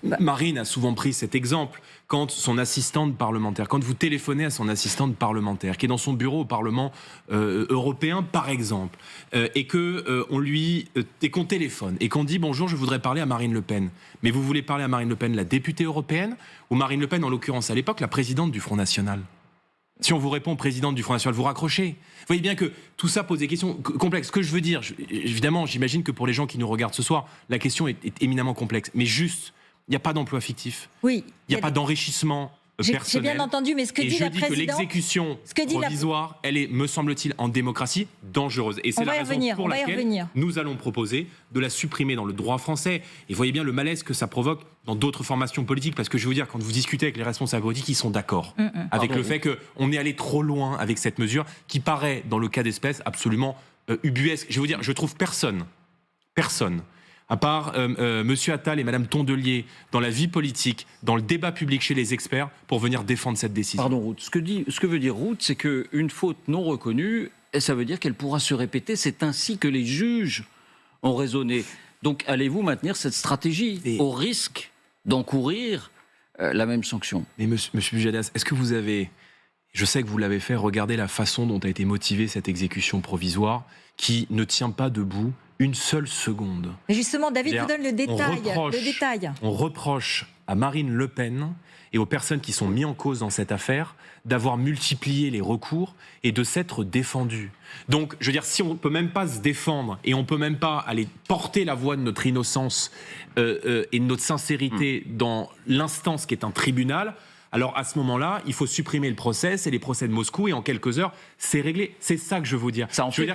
Marine a souvent pris cet exemple. Quand son assistante parlementaire, quand vous téléphonez à son assistante parlementaire, qui est dans son bureau au Parlement européen, par exemple, et qu'on téléphone, et qu'on dit « Bonjour, je voudrais parler à Marine Le Pen ». Mais vous voulez parler à Marine Le Pen, la députée européenne, ou Marine Le Pen, en l'occurrence, à l'époque, la présidente du Front National ? Si on vous répond présidente du Front National, vous raccrochez. Vous voyez bien que tout ça pose des questions complexes. Ce que je veux dire, évidemment, j'imagine que pour les gens qui nous regardent ce soir, la question est éminemment complexe. Mais juste, il n'y a pas d'emploi fictif. Oui. Il n'y a pas d'enrichissement personnel. J'ai bien entendu, mais ce que dit la présidente... Et je dis que l'exécution provisoire, elle est, me semble-t-il, en démocratie, dangereuse. Et c'est la raison pour laquelle nous allons proposer de la supprimer dans le droit français. Et voyez bien le malaise que ça provoque dans d'autres formations politiques, parce que je veux dire, quand vous discutez avec les responsables politiques, ils sont d'accord avec le fait qu'on est allé trop loin avec cette mesure, qui paraît, dans le cas d'espèce, absolument ubuesque. Je vais vous dire, je trouve personne, à part Monsieur Attal et Madame Tondelier, dans la vie politique, dans le débat public chez les experts, pour venir défendre cette décision. Pardon, Ruth. Ce que veut dire Ruth, c'est qu'une faute non reconnue, ça veut dire qu'elle pourra se répéter. C'est ainsi que les juges ont raisonné. Donc, allez-vous maintenir cette stratégie au risque d'encourir la même sanction? Mais Monsieur Pujadas, est-ce que vous avez, je sais que vous l'avez fait, regardez la façon dont a été motivée cette exécution provisoire, qui ne tient pas debout une seule seconde. Mais justement, David vous donne le détail. On reproche à Marine Le Pen et aux personnes qui sont mises en cause dans cette affaire d'avoir multiplié les recours et de s'être défendues. Donc, je veux dire, si on ne peut même pas se défendre et on ne peut même pas aller porter la voix de notre innocence et de notre sincérité dans l'instance qui est un tribunal, alors à ce moment-là, il faut supprimer le procès, c'est les procès de Moscou, et en quelques heures, c'est réglé. C'est ça que je veux dire. Ça en fait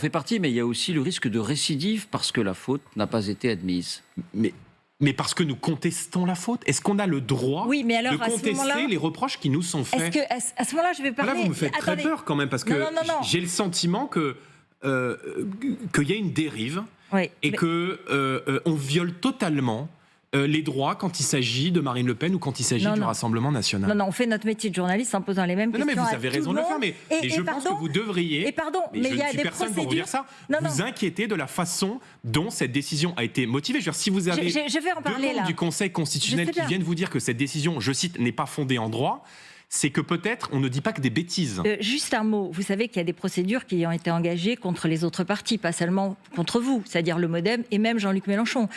partie, mais il y a aussi le risque de récidive parce que la faute n'a pas été admise. Mais parce que nous contestons la faute. Est-ce qu'on a le droit de contester les reproches qui nous sont faits? À ce moment-là, je vais parler... Là, vous me faites très peur quand même, parce que j'ai le sentiment qu'il y a une dérive et qu'on viole totalement les droits quand il s'agit de Marine Le Pen ou quand il s'agit du Rassemblement national. Non, on fait notre métier de journaliste en posant les mêmes questions. Mais vous avez raison de le faire, mais je pense que vous devriez, mais il y a des personne pour vous dire ça, vous inquiéter de la façon dont cette décision a été motivée. Je veux dire, si vous avez deux membres du Conseil constitutionnel qui viennent vous dire que cette décision, je cite, n'est pas fondée en droit, c'est que peut-être on ne dit pas que des bêtises. Juste un mot, vous savez qu'il y a des procédures qui ont été engagées contre les autres partis, pas seulement contre vous, c'est-à-dire le MoDem et même Jean-Luc Mélenchon.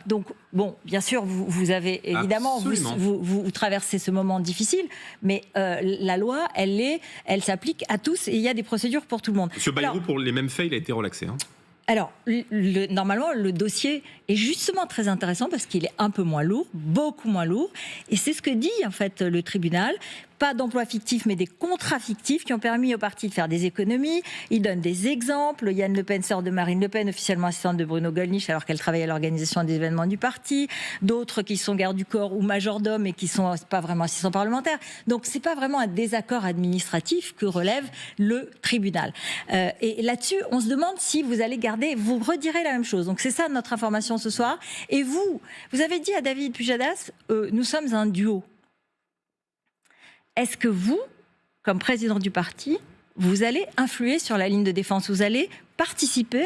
Donc bon, bien sûr, vous avez évidemment, vous traversez ce moment difficile, mais la loi, elle s'applique à tous et il y a des procédures pour tout le monde. Monsieur Bayrou, pour les mêmes faits, il a été relaxé. Alors, normalement, le dossier est justement très intéressant parce qu'il est un peu moins lourd, beaucoup moins lourd. Et c'est ce que dit, en fait, le tribunal. Pas d'emploi fictif, mais des contrats fictifs qui ont permis aux partis de faire des économies. Il donne des exemples. Yann Le Pen, sœur de Marine Le Pen, officiellement assistante de Bruno Gollnisch, alors qu'elle travaille à l'organisation des événements du parti. D'autres qui sont gardes du corps ou majordomes et qui sont pas vraiment assistants parlementaires. Donc, c'est pas vraiment un désaccord administratif que relève le tribunal. Et là-dessus, on se demande si vous allez garder, vous redirez la même chose. Donc, c'est ça notre information ce soir. Et vous avez dit à David Pujadas, nous sommes un duo. Est-ce que vous, comme président du parti, vous allez influer sur la ligne de défense? Vous allez participer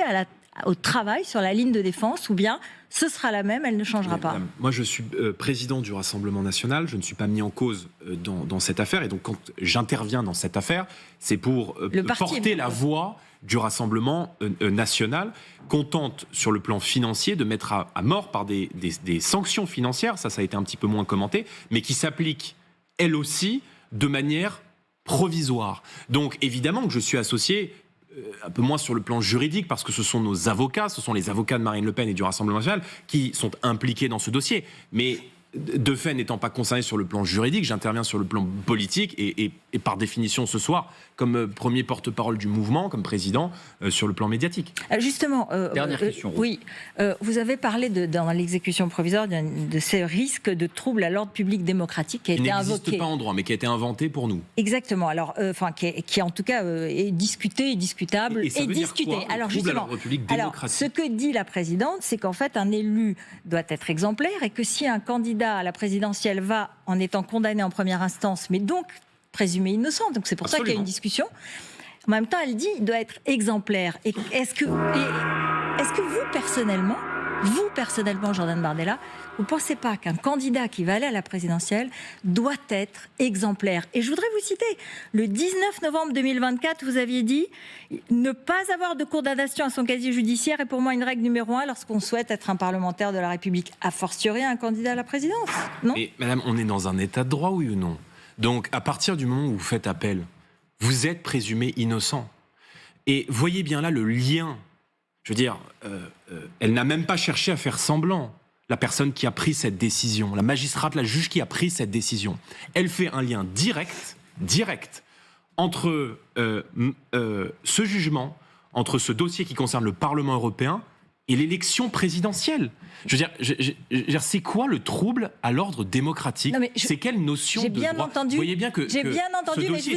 au travail sur la ligne de défense, ou bien ce sera la même, elle ne changera pas? Madame, moi, je suis président du Rassemblement national, je ne suis pas mis en cause dans cette affaire, et donc quand j'interviens dans cette affaire, c'est pour porter la voix du Rassemblement national, qu'on tente sur le plan financier de mettre à mort par des sanctions financières, ça a été un petit peu moins commenté, mais qui s'appliquent elles aussi de manière provisoire. Donc évidemment que je suis associé un peu moins sur le plan juridique, parce que ce sont nos avocats, ce sont les avocats de Marine Le Pen et du Rassemblement national qui sont impliqués dans ce dossier. Mais de fait, n'étant pas concerné sur le plan juridique, j'interviens sur le plan politique et par définition ce soir, comme premier porte-parole du mouvement, comme président, sur le plan médiatique. Justement, dernière question. Oui, vous avez parlé dans l'exécution provisoire de ces risques de troubles à l'ordre public démocratique qui a été invoqué. Qui n'existe pas en droit, mais qui a été inventé pour nous. Exactement. Alors, qui en tout cas est discuté, est discutable et discuté. Quoi, alors justement, ce que dit la présidente, c'est qu'en fait un élu doit être exemplaire et que si un candidat à la présidentielle va en étant condamné en première instance, mais donc présumé innocent, donc c'est pour ça qu'il y a une discussion. En même temps, elle dit qu'il doit être exemplaire. Et est-ce que vous personnellement, Jordan Bardella, vous ne pensez pas qu'un candidat qui va aller à la présidentielle doit être exemplaire? Et je voudrais vous citer, le 19 novembre 2024, vous aviez dit « Ne pas avoir de condamnation à son casier judiciaire est pour moi une règle numéro 1 lorsqu'on souhaite être un parlementaire de la République, a fortiori un candidat à la présidence. » Non ? Mais madame, on est dans un état de droit, oui ou non? Donc, à partir du moment où vous faites appel, vous êtes présumé innocent. Et voyez bien là le lien. Je veux dire, elle n'a même pas cherché à faire semblant, la personne qui a pris cette décision, la magistrate, la juge qui a pris cette décision. Elle fait un lien direct entre ce jugement, entre ce dossier qui concerne le Parlement européen et l'élection présidentielle. Je veux dire, c'est quoi le trouble à l'ordre démocratique? C'est quelle notion de droit? Entendu, vous voyez bien que j'ai bien entendu, mais je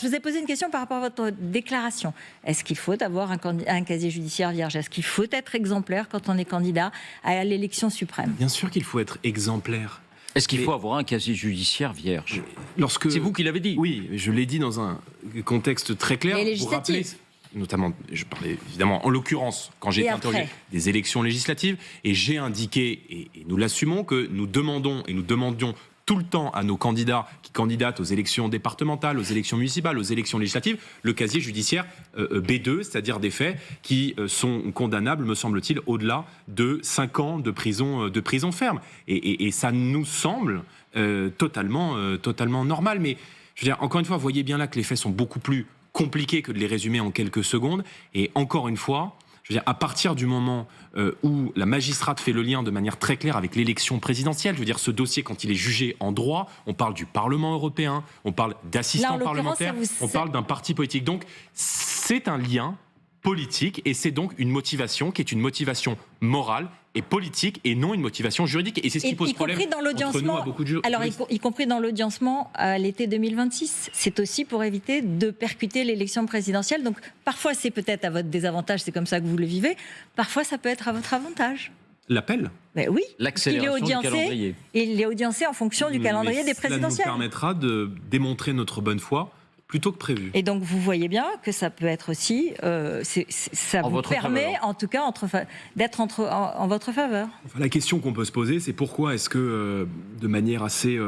vous ai posé une question par rapport à votre déclaration. Est-ce qu'il faut avoir un casier judiciaire vierge? Est-ce qu'il faut être exemplaire quand on est candidat à l'élection suprême? Bien sûr qu'il faut être exemplaire. Est-ce qu'il faut avoir un casier judiciaire vierge? C'est vous qui l'avez dit. Oui, je l'ai dit dans un contexte très clair. Vous rappelez, notamment, je parlais évidemment, en l'occurrence, quand j'ai été interrogé des élections législatives, et j'ai indiqué, et nous l'assumons, que nous demandions tout le temps à nos candidats qui candidatent aux élections départementales, aux élections municipales, aux élections législatives, le casier judiciaire B2, c'est-à-dire des faits qui sont condamnables, me semble-t-il, au-delà de 5 ans de prison ferme. Et ça nous semble totalement normal. Mais je veux dire, encore une fois, voyez bien là que les faits sont beaucoup plus compliqué que de les résumer en quelques secondes. Et encore une fois, je veux dire, à partir du moment où la magistrate fait le lien de manière très claire avec l'élection présidentielle, je veux dire, ce dossier, quand il est jugé en droit, on parle du Parlement européen, on parle d'assistants parlementaires, on parle d'un parti politique. Donc, c'est un lien politique et c'est donc une motivation qui est une motivation morale et politique et non une motivation juridique. Et c'est ce qui pose problème entre nous à beaucoup de juristes. Alors, y compris dans l'audiencement à l'été 2026. C'est aussi pour éviter de percuter l'élection présidentielle. Donc, parfois, c'est peut-être à votre désavantage, c'est comme ça que vous le vivez. Parfois, ça peut être à votre avantage. L'appel? Ben oui. L'accélération du calendrier. Il est audiencé en fonction du calendrier des présidentielles. Cela nous permettra de démontrer notre bonne foi plutôt que prévu. Et donc vous voyez bien que ça peut être aussi, ça vous permet en tout cas d'être en votre faveur. Enfin, la question qu'on peut se poser, c'est pourquoi est-ce que, de manière assez,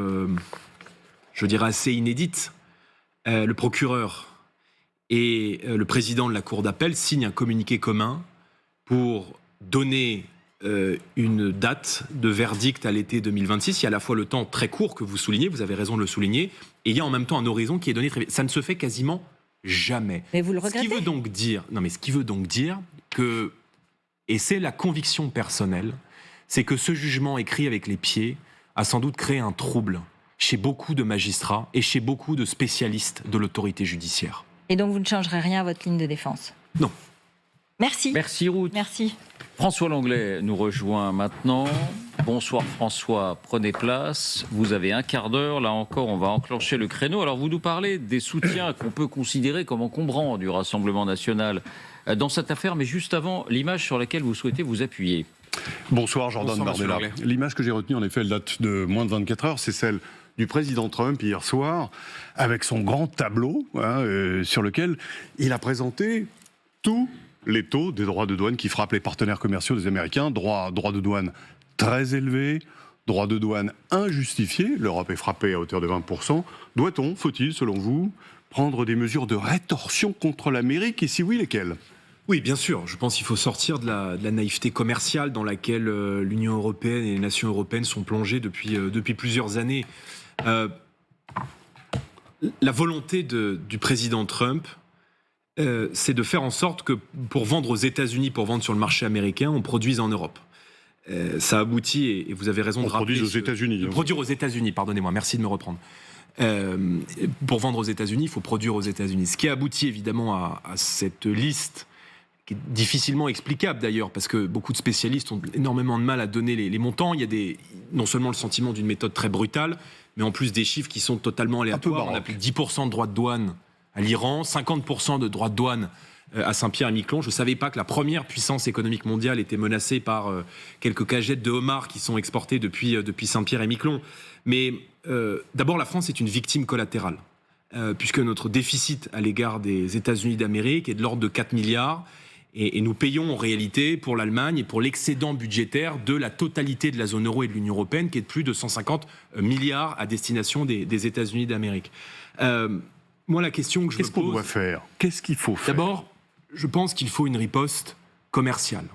je dirais assez inédite, le procureur et le président de la Cour d'appel signent un communiqué commun pour donner une date de verdict à l'été 2026. Il y a à la fois le temps très court que vous soulignez, vous avez raison de le souligner, et il y a en même temps un horizon qui est donné très vite. Ça ne se fait quasiment jamais. Mais vous le regrettez. Ce qui veut donc dire que, et c'est la conviction personnelle, c'est que ce jugement écrit avec les pieds a sans doute créé un trouble chez beaucoup de magistrats et chez beaucoup de spécialistes de l'autorité judiciaire. Et donc vous ne changerez rien à votre ligne de défense? Non. Merci. Merci Ruth. Merci. François Langlais nous rejoint maintenant. Bonsoir François, prenez place. Vous avez un quart d'heure, là encore on va enclencher le créneau. Alors vous nous parlez des soutiens qu'on peut considérer comme encombrants du Rassemblement national dans cette affaire, mais juste avant, l'image sur laquelle vous souhaitez vous appuyer. Bonsoir Jordan Bardella. L'image que j'ai retenue en effet, elle date de moins de 24 heures, c'est celle du président Trump hier soir, avec son grand tableau sur lequel il a présenté tous les taux des droits de douane qui frappent les partenaires commerciaux des Américains. Droits de douane très élevés, droits de douane injustifiés. L'Europe est frappée à hauteur de 20%. Doit-on, faut-il, selon vous, prendre des mesures de rétorsion contre l'Amérique, et si oui, lesquelles ? Oui, bien sûr. Je pense qu'il faut sortir de la naïveté commerciale dans laquelle l'Union européenne et les nations européennes sont plongées depuis plusieurs années. La volonté du président Trump, c'est de faire en sorte que pour vendre aux États-Unis, pour vendre sur le marché américain, on produise en Europe. Ça aboutit, et vous avez raison de rappeler... Produire aux États-Unis. Produire aux États-Unis, pardonnez-moi, merci de me reprendre. Pour vendre aux États-Unis, il faut produire aux États-Unis. Ce qui aboutit évidemment à cette liste, qui est difficilement explicable d'ailleurs, parce que beaucoup de spécialistes ont énormément de mal à donner les montants. Il y a non seulement le sentiment d'une méthode très brutale, mais en plus des chiffres qui sont totalement aléatoires. On a plus de 10% de droits de douane à l'Iran, 50% de droits de douane à Saint-Pierre-et-Miquelon. Je ne savais pas que la première puissance économique mondiale était menacée par quelques cagettes de homards qui sont exportées depuis Saint-Pierre-et-Miquelon. Mais d'abord, la France est une victime collatérale, puisque notre déficit à l'égard des États-Unis d'Amérique est de l'ordre de 4 milliards. Et nous payons en réalité pour l'Allemagne et pour l'excédent budgétaire de la totalité de la zone euro et de l'Union européenne, qui est de plus de 150 milliards à destination des États-Unis d'Amérique. Moi, la question que je me pose... Qu'est-ce qu'on doit faire ? Qu'est-ce qu'il faut faire ? D'abord, je pense qu'il faut une riposte commerciale.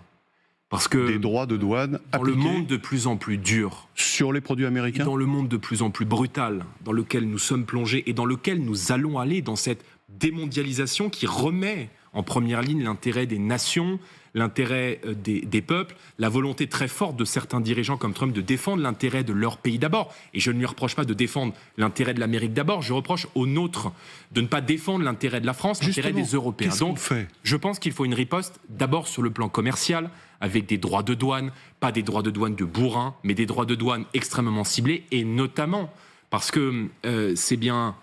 Parce que des droits de douane dans le monde de plus en plus dur... Sur les produits américains ? Dans le monde de plus en plus brutal, dans lequel nous sommes plongés et dans lequel nous allons aller, dans cette démondialisation qui remet en première ligne l'intérêt des nations, l'intérêt des peuples, la volonté très forte de certains dirigeants comme Trump de défendre l'intérêt de leur pays d'abord. Et je ne lui reproche pas de défendre l'intérêt de l'Amérique d'abord, je reproche aux nôtres de ne pas défendre l'intérêt de la France, l'intérêt des Européens. Donc, je pense qu'il faut une riposte d'abord sur le plan commercial, avec des droits de douane, pas des droits de douane de bourrin, mais des droits de douane extrêmement ciblés, et notamment parce que c'est bien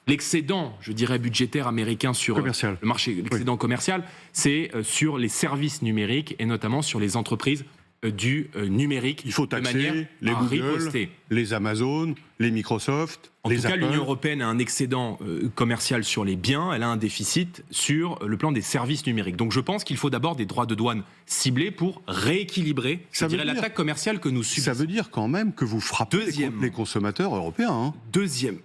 l'excédent, je dirais, budgétaire américain sur commercial. Le marché, l'excédent commercial, c'est sur les services numériques et notamment sur les entreprises du numérique. Il faut taxer les Google, les Amazon, les Microsoft, les Apple. En tout cas, l'Union européenne a un excédent commercial sur les biens, elle a un déficit sur le plan des services numériques. Donc je pense qu'il faut d'abord des droits de douane ciblés pour rééquilibrer, l'attaque commerciale que nous subissons. Ça veut dire quand même que vous frappez les consommateurs européens,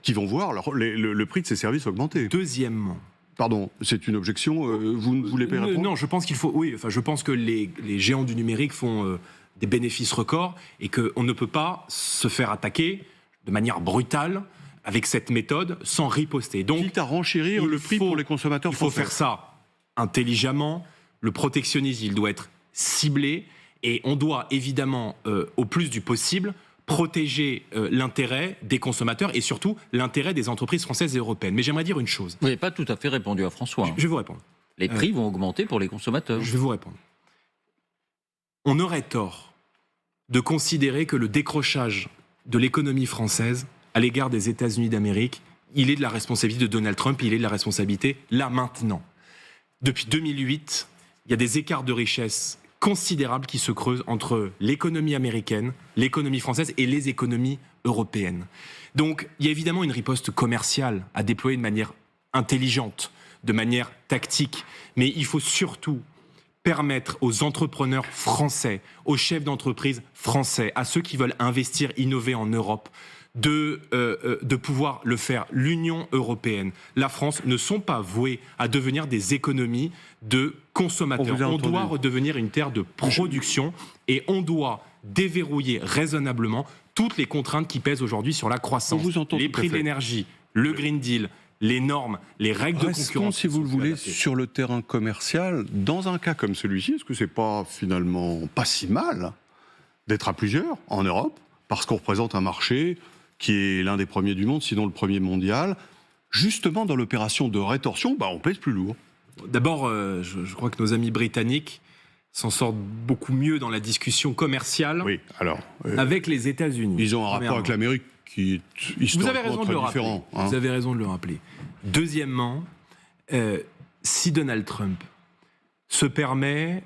qui vont voir le prix de ces services augmenter. Deuxièmement, pardon, c'est une objection, vous ne voulez pas répondre ? Non, je pense qu'il faut... Oui, enfin, je pense que les géants du numérique font des bénéfices records et qu'on ne peut pas se faire attaquer de manière brutale avec cette méthode sans riposter. Donc, quitte à renchérir le prix pour les consommateurs français. Il faut faire ça intelligemment. Le protectionnisme, il doit être ciblé et on doit évidemment, au plus du possible, protéger l'intérêt des consommateurs et surtout l'intérêt des entreprises françaises et européennes. Mais j'aimerais dire une chose. Vous n'avez pas tout à fait répondu à François. Je vais vous répondre. Les prix vont augmenter pour les consommateurs. Je vais vous répondre. On aurait tort de considérer que le décrochage de l'économie française à l'égard des États-Unis d'Amérique, il est de la responsabilité de Donald Trump, il est de la responsabilité là maintenant. Depuis 2008, il y a des écarts de richesse considérables qui se creusent entre l'économie américaine, l'économie française et les économies européennes. Donc, il y a évidemment une riposte commerciale à déployer de manière intelligente, de manière tactique, mais il faut surtout permettre aux entrepreneurs français, aux chefs d'entreprise français, à ceux qui veulent investir, innover en Europe, de pouvoir le faire. L'Union européenne, la France ne sont pas voués à devenir des économies de consommateurs. On doit redevenir une terre de production et on doit déverrouiller raisonnablement toutes les contraintes qui pèsent aujourd'hui sur la croissance. Les prix de l'énergie, le Green Deal, les normes, les règles de concurrence. Si vous le voulez, sur le terrain commercial, dans un cas comme celui-ci, est-ce que c'est pas finalement pas si mal d'être à plusieurs en Europe, parce qu'on représente un marché qui est l'un des premiers du monde, sinon le premier mondial. Justement, dans l'opération de rétorsion, on pèse plus lourd. D'abord, je crois que nos amis britanniques s'en sortent beaucoup mieux dans la discussion commerciale avec les États-Unis. Ils ont un rapport avec l'Amérique qui est historiquement très différent. Vous avez raison de le rappeler. Deuxièmement, si Donald Trump se permet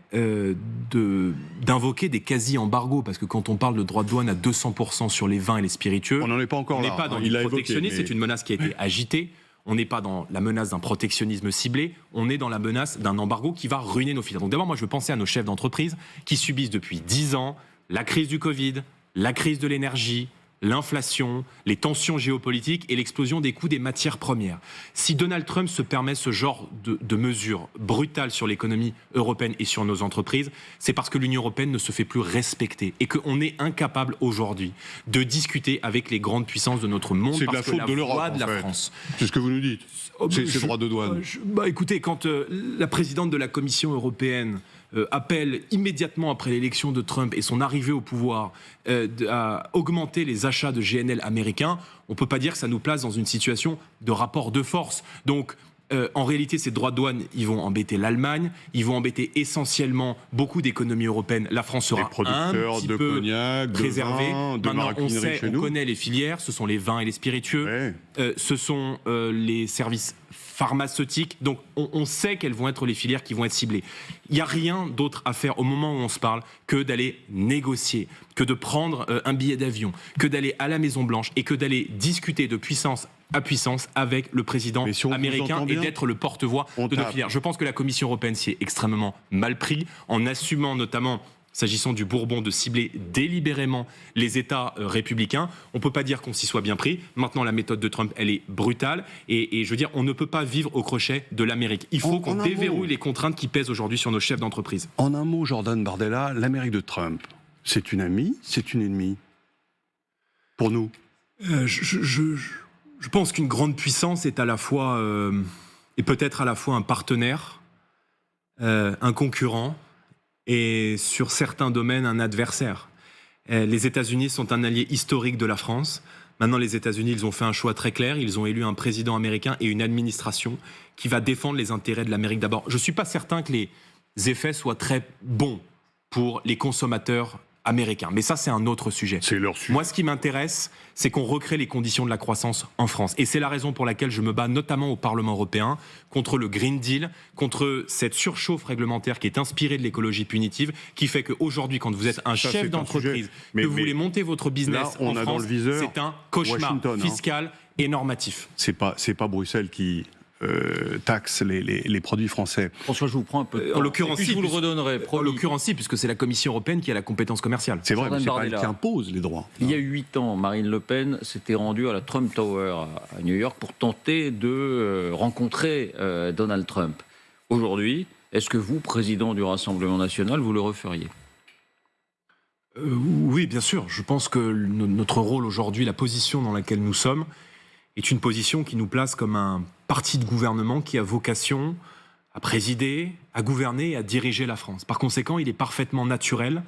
d'invoquer des quasi-embargos, parce que quand on parle de droits de douane à 200% sur les vins et les spiritueux, on n'en est pas encore là. On n'est pas dans le protectionnisme, c'est une menace qui a été agitée. On n'est pas dans la menace d'un protectionnisme ciblé, on est dans la menace d'un embargo qui va ruiner nos filières. Donc d'abord, moi je veux penser à nos chefs d'entreprise qui subissent depuis 10 ans la crise du Covid, la crise de l'énergie, l'inflation, les tensions géopolitiques et l'explosion des coûts des matières premières. Si Donald Trump se permet ce genre de mesures brutales sur l'économie européenne et sur nos entreprises, c'est parce que l'Union européenne ne se fait plus respecter et qu'on est incapable aujourd'hui de discuter avec les grandes puissances de notre monde. C'est de la faute de l'Europe, de la France. C'est ce que vous nous dites. C'est droit de douane. Écoutez, quand la présidente de la Commission européenne appelle immédiatement après l'élection de Trump et son arrivée au pouvoir à augmenter les achats de GNL américains, on ne peut pas dire que ça nous place dans une situation de rapport de force. Donc, en réalité, ces droits de douane, ils vont embêter l'Allemagne, ils vont embêter essentiellement beaucoup d'économies européennes. La France sera un petit de peu cognac, préservée. De Maintenant, on nous. connaît les filières, ce sont les vins et les spiritueux, ce sont les services pharmaceutiques. Donc, on sait quelles vont être les filières qui vont être ciblées. Il n'y a rien d'autre à faire au moment où on se parle que d'aller négocier, que de prendre un billet d'avion, que d'aller à la Maison-Blanche et que d'aller discuter de puissance à puissance avec le président américain et d'être le porte-voix de nos filières. Je pense que la Commission européenne s'y est extrêmement mal pris en assumant notamment, s'agissant du Bourbon, de cibler délibérément les États républicains. On ne peut pas dire qu'on s'y soit bien pris. Maintenant, la méthode de Trump, elle est brutale. Et je veux dire, on ne peut pas vivre au crochet de l'Amérique. Il faut qu'on déverrouille les contraintes qui pèsent aujourd'hui sur nos chefs d'entreprise. En un mot, Jordan Bardella, l'Amérique de Trump, c'est une amie, c'est une ennemie pour nous? Je pense qu'une grande puissance est à la fois, et peut-être à la fois un partenaire, un concurrent, et sur certains domaines un adversaire. Les États-Unis sont un allié historique de la France. Maintenant, les États-Unis, ils ont fait un choix très clair. Ils ont élu un président américain et une administration qui va défendre les intérêts de l'Amérique d'abord. Je ne suis pas certain que les effets soient très bons pour les consommateurs américains. Mais ça, c'est un autre sujet. C'est leur sujet. Moi, ce qui m'intéresse, c'est qu'on recrée les conditions de la croissance en France. Et c'est la raison pour laquelle je me bats notamment au Parlement européen contre le Green Deal, contre cette surchauffe réglementaire qui est inspirée de l'écologie punitive, qui fait qu'aujourd'hui, quand vous êtes un chef d'entreprise, que vous voulez monter votre business en France, c'est un cauchemar fiscal et normatif. C'est pas Bruxelles qui taxe les produits français. François, je vous prends un peu de temps. En l'occurrence, je vous le redonnerai. En l'occurrence, puisque c'est la Commission européenne qui a la compétence commerciale. C'est vrai, mais c'est pas elle qui impose les droits. Il y a 8 ans, Marine Le Pen s'était rendue à la Trump Tower à New York pour tenter de rencontrer Donald Trump. Aujourd'hui, est-ce que vous, président du Rassemblement national, vous le referiez ? Oui, bien sûr. Je pense que notre rôle aujourd'hui, la position dans laquelle nous sommes, est une position qui nous place comme un parti de gouvernement qui a vocation à présider, à gouverner et à diriger la France. Par conséquent, il est parfaitement naturel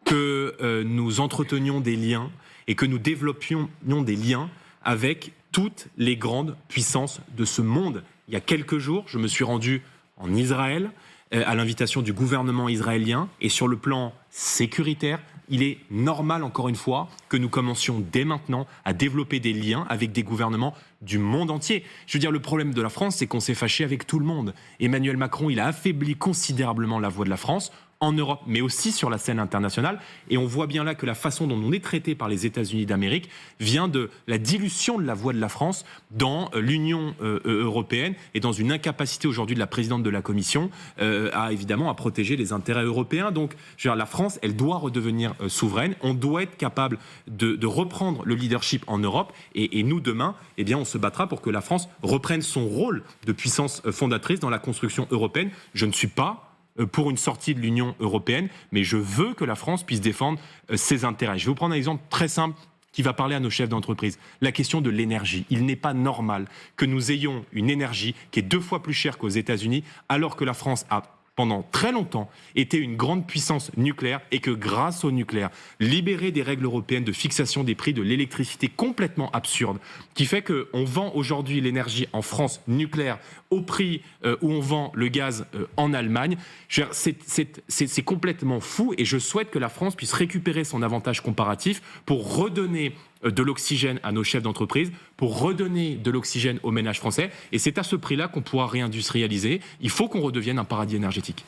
que nous entretenions des liens et que nous développions des liens avec toutes les grandes puissances de ce monde. Il y a quelques jours, je me suis rendu en Israël à l'invitation du gouvernement israélien et sur le plan sécuritaire, il est normal, encore une fois, que nous commencions dès maintenant à développer des liens avec des gouvernements du monde entier. Je veux dire, le problème de la France, c'est qu'on s'est fâché avec tout le monde. Emmanuel Macron, il a affaibli considérablement la voix de la France en Europe, mais aussi sur la scène internationale. Et on voit bien là que la façon dont on est traité par les États-Unis d'Amérique vient de la dilution de la voix de la France dans l'Union européenne et dans une incapacité aujourd'hui de la présidente de la Commission à protéger les intérêts européens. Donc, je veux dire, la France, elle doit redevenir souveraine. On doit être capable de reprendre le leadership en Europe. Et nous, demain, eh bien, on se battra pour que la France reprenne son rôle de puissance fondatrice dans la construction européenne. Je ne suis pas pour une sortie de l'Union européenne, mais je veux que la France puisse défendre ses intérêts. Je vais vous prendre un exemple très simple qui va parler à nos chefs d'entreprise. La question de l'énergie. Il n'est pas normal que nous ayons une énergie qui est 2 fois plus chère qu'aux États-Unis, alors que la France a pendant très longtemps été une grande puissance nucléaire et que grâce au nucléaire, libéré des règles européennes de fixation des prix de l'électricité complètement absurde, qui fait qu'on vend aujourd'hui l'énergie en France nucléaire au prix où on vend le gaz en Allemagne. C'est complètement fou et je souhaite que la France puisse récupérer son avantage comparatif pour redonner de l'oxygène à nos chefs d'entreprise, pour redonner de l'oxygène aux ménages français. Et c'est à ce prix-là qu'on pourra réindustrialiser. Il faut qu'on redevienne un paradis énergétique.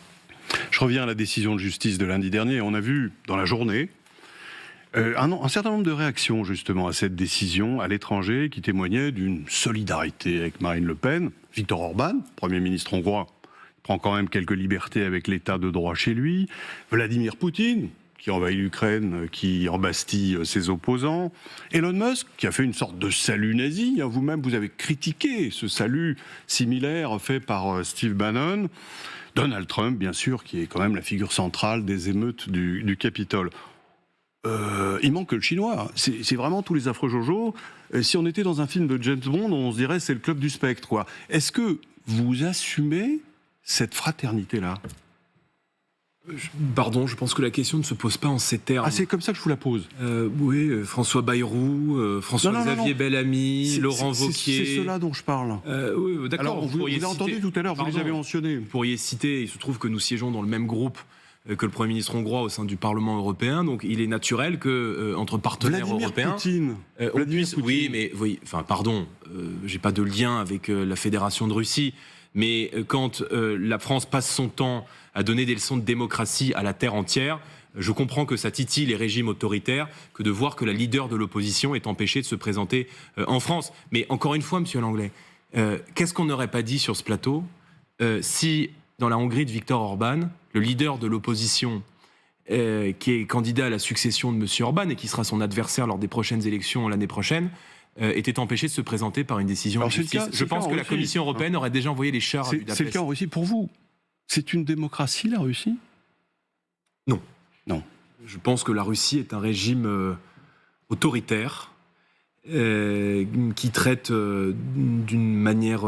Je reviens à la décision de justice de lundi dernier. On a vu dans la journée Un certain nombre de réactions justement à cette décision à l'étranger qui témoignaient d'une solidarité avec Marine Le Pen. Viktor Orban, Premier ministre hongrois, prend quand même quelques libertés avec l'état de droit chez lui. Vladimir Poutine, qui envahit l'Ukraine, qui embastille ses opposants. Elon Musk, qui a fait une sorte de salut nazi. Vous-même, vous avez critiqué ce salut similaire fait par Steve Bannon. Donald Trump, bien sûr, qui est quand même la figure centrale des émeutes du Capitole. Il manque que le chinois. C'est vraiment tous les affreux Jojo. Si on était dans un film de James Bond, on se dirait c'est le club du spectre, quoi. Est-ce que vous assumez cette fraternité-là ? Pardon, je pense que la question ne se pose pas en ces termes. Ah, c'est comme ça que je vous la pose. Oui, François Bayrou, François-Xavier Bellamy, Laurent Wauquiez. C'est cela dont je parle. Oui, d'accord. Alors, vous l'avez entendu tout à l'heure, vous les avez mentionnés. Vous pourriez citer, il se trouve que nous siégeons dans le même groupe que le Premier ministre hongrois au sein du Parlement européen, donc il est naturel que entre partenaires européens, Vladimir Poutine. Oui, mais j'ai pas de lien avec la Fédération de Russie, mais quand la France passe son temps à donner des leçons de démocratie à la terre entière, je comprends que ça titille les régimes autoritaires que de voir que la leader de l'opposition est empêchée de se présenter en France. Mais encore une fois, Monsieur Langlais, qu'est-ce qu'on n'aurait pas dit sur ce plateau si, dans la Hongrie de Viktor Orban, le leader de l'opposition, qui est candidat à la succession de M. Orban et qui sera son adversaire lors des prochaines élections l'année prochaine, était empêché de se présenter par une décision de justice. Je pense que la Commission européenne aurait déjà envoyé les chars à Budapest. C'est le cas en Russie. Pour vous, c'est une démocratie, la Russie ? Non. Non. Je pense que la Russie est un régime autoritaire qui traite d'une manière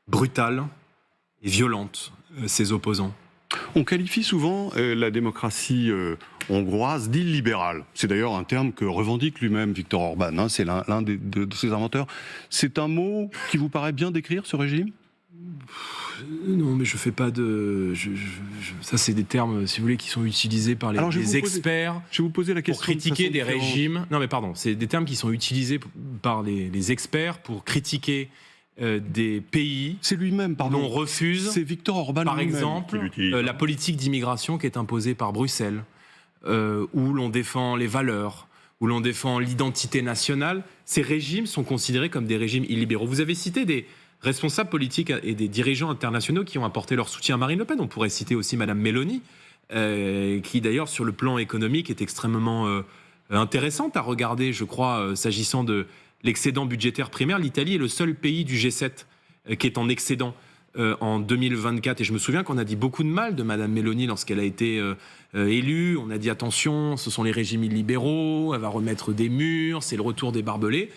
brutale et violente ses opposants. On qualifie souvent la démocratie hongroise d'illibérale. C'est d'ailleurs un terme que revendique lui-même Viktor Orban. C'est l'un de ses inventeurs. C'est un mot qui vous paraît bien décrire ce régime ? Non, mais je fais pas de... ça, c'est des termes, si vous voulez, qui sont utilisés par les experts je vais vous poser la question pour critiquer des régimes. Non, mais pardon, c'est des termes qui sont utilisés par les experts pour critiquer des pays. C'est lui-même, pardon. On refuse. C'est Viktor Orban par exemple, la politique d'immigration qui est imposée par Bruxelles, où l'on défend les valeurs, où l'on défend l'identité nationale. Ces régimes sont considérés comme des régimes illibéraux. Vous avez cité des responsables politiques et des dirigeants internationaux qui ont apporté leur soutien à Marine Le Pen. On pourrait citer aussi Madame Meloni, qui d'ailleurs sur le plan économique est extrêmement intéressante à regarder, je crois, s'agissant de l'excédent budgétaire primaire. L'Italie est le seul pays du G7 qui est en excédent en 2024. Et je me souviens qu'on a dit beaucoup de mal de Madame Meloni lorsqu'elle a été élue. On a dit attention, ce sont les régimes illibéraux, elle va remettre des murs, c'est le retour des barbelés.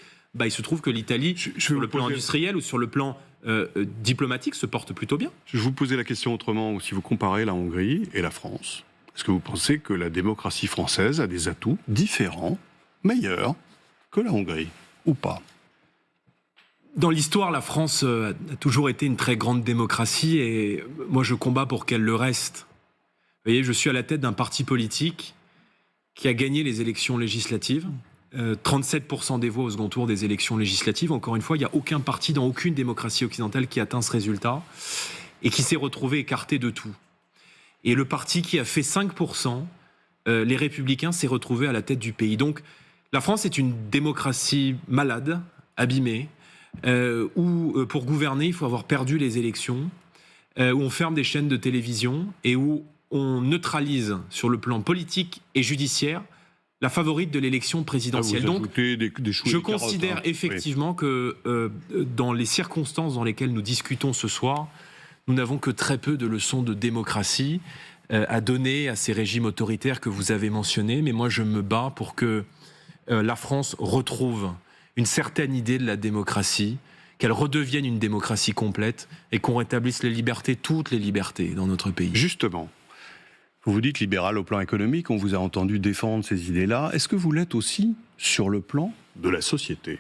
Il se trouve que l'Italie, sur le plan industriel ou sur le plan diplomatique, se porte plutôt bien. Je vais vous poser la question autrement. Si vous comparez la Hongrie et la France, est-ce que vous pensez que la démocratie française a des atouts différents, meilleurs que la Hongrie, ou pas ? Dans l'histoire, la France a toujours été une très grande démocratie et moi je combats pour qu'elle le reste. Vous voyez, je suis à la tête d'un parti politique qui a gagné les élections législatives. 37% des voix au second tour des élections législatives. Encore une fois, il n'y a aucun parti dans aucune démocratie occidentale qui a atteint ce résultat et qui s'est retrouvé écarté de tout. Et le parti qui a fait 5%, les Républicains, s'est retrouvé à la tête du pays. Donc la France est une démocratie malade, abîmée, où pour gouverner, il faut avoir perdu les élections, où on ferme des chaînes de télévision et où on neutralise sur le plan politique et judiciaire la favorite de l'élection présidentielle. Donc, je considère effectivement que dans les circonstances dans lesquelles nous discutons ce soir, nous n'avons que très peu de leçons de démocratie à donner à ces régimes autoritaires que vous avez mentionnés. Mais moi, je me bats pour que la France retrouve une certaine idée de la démocratie, qu'elle redevienne une démocratie complète et qu'on rétablisse les libertés, toutes les libertés dans notre pays. Justement. Vous vous dites libéral au plan économique, on vous a entendu défendre ces idées-là. Est-ce que vous l'êtes aussi sur le plan de la société ?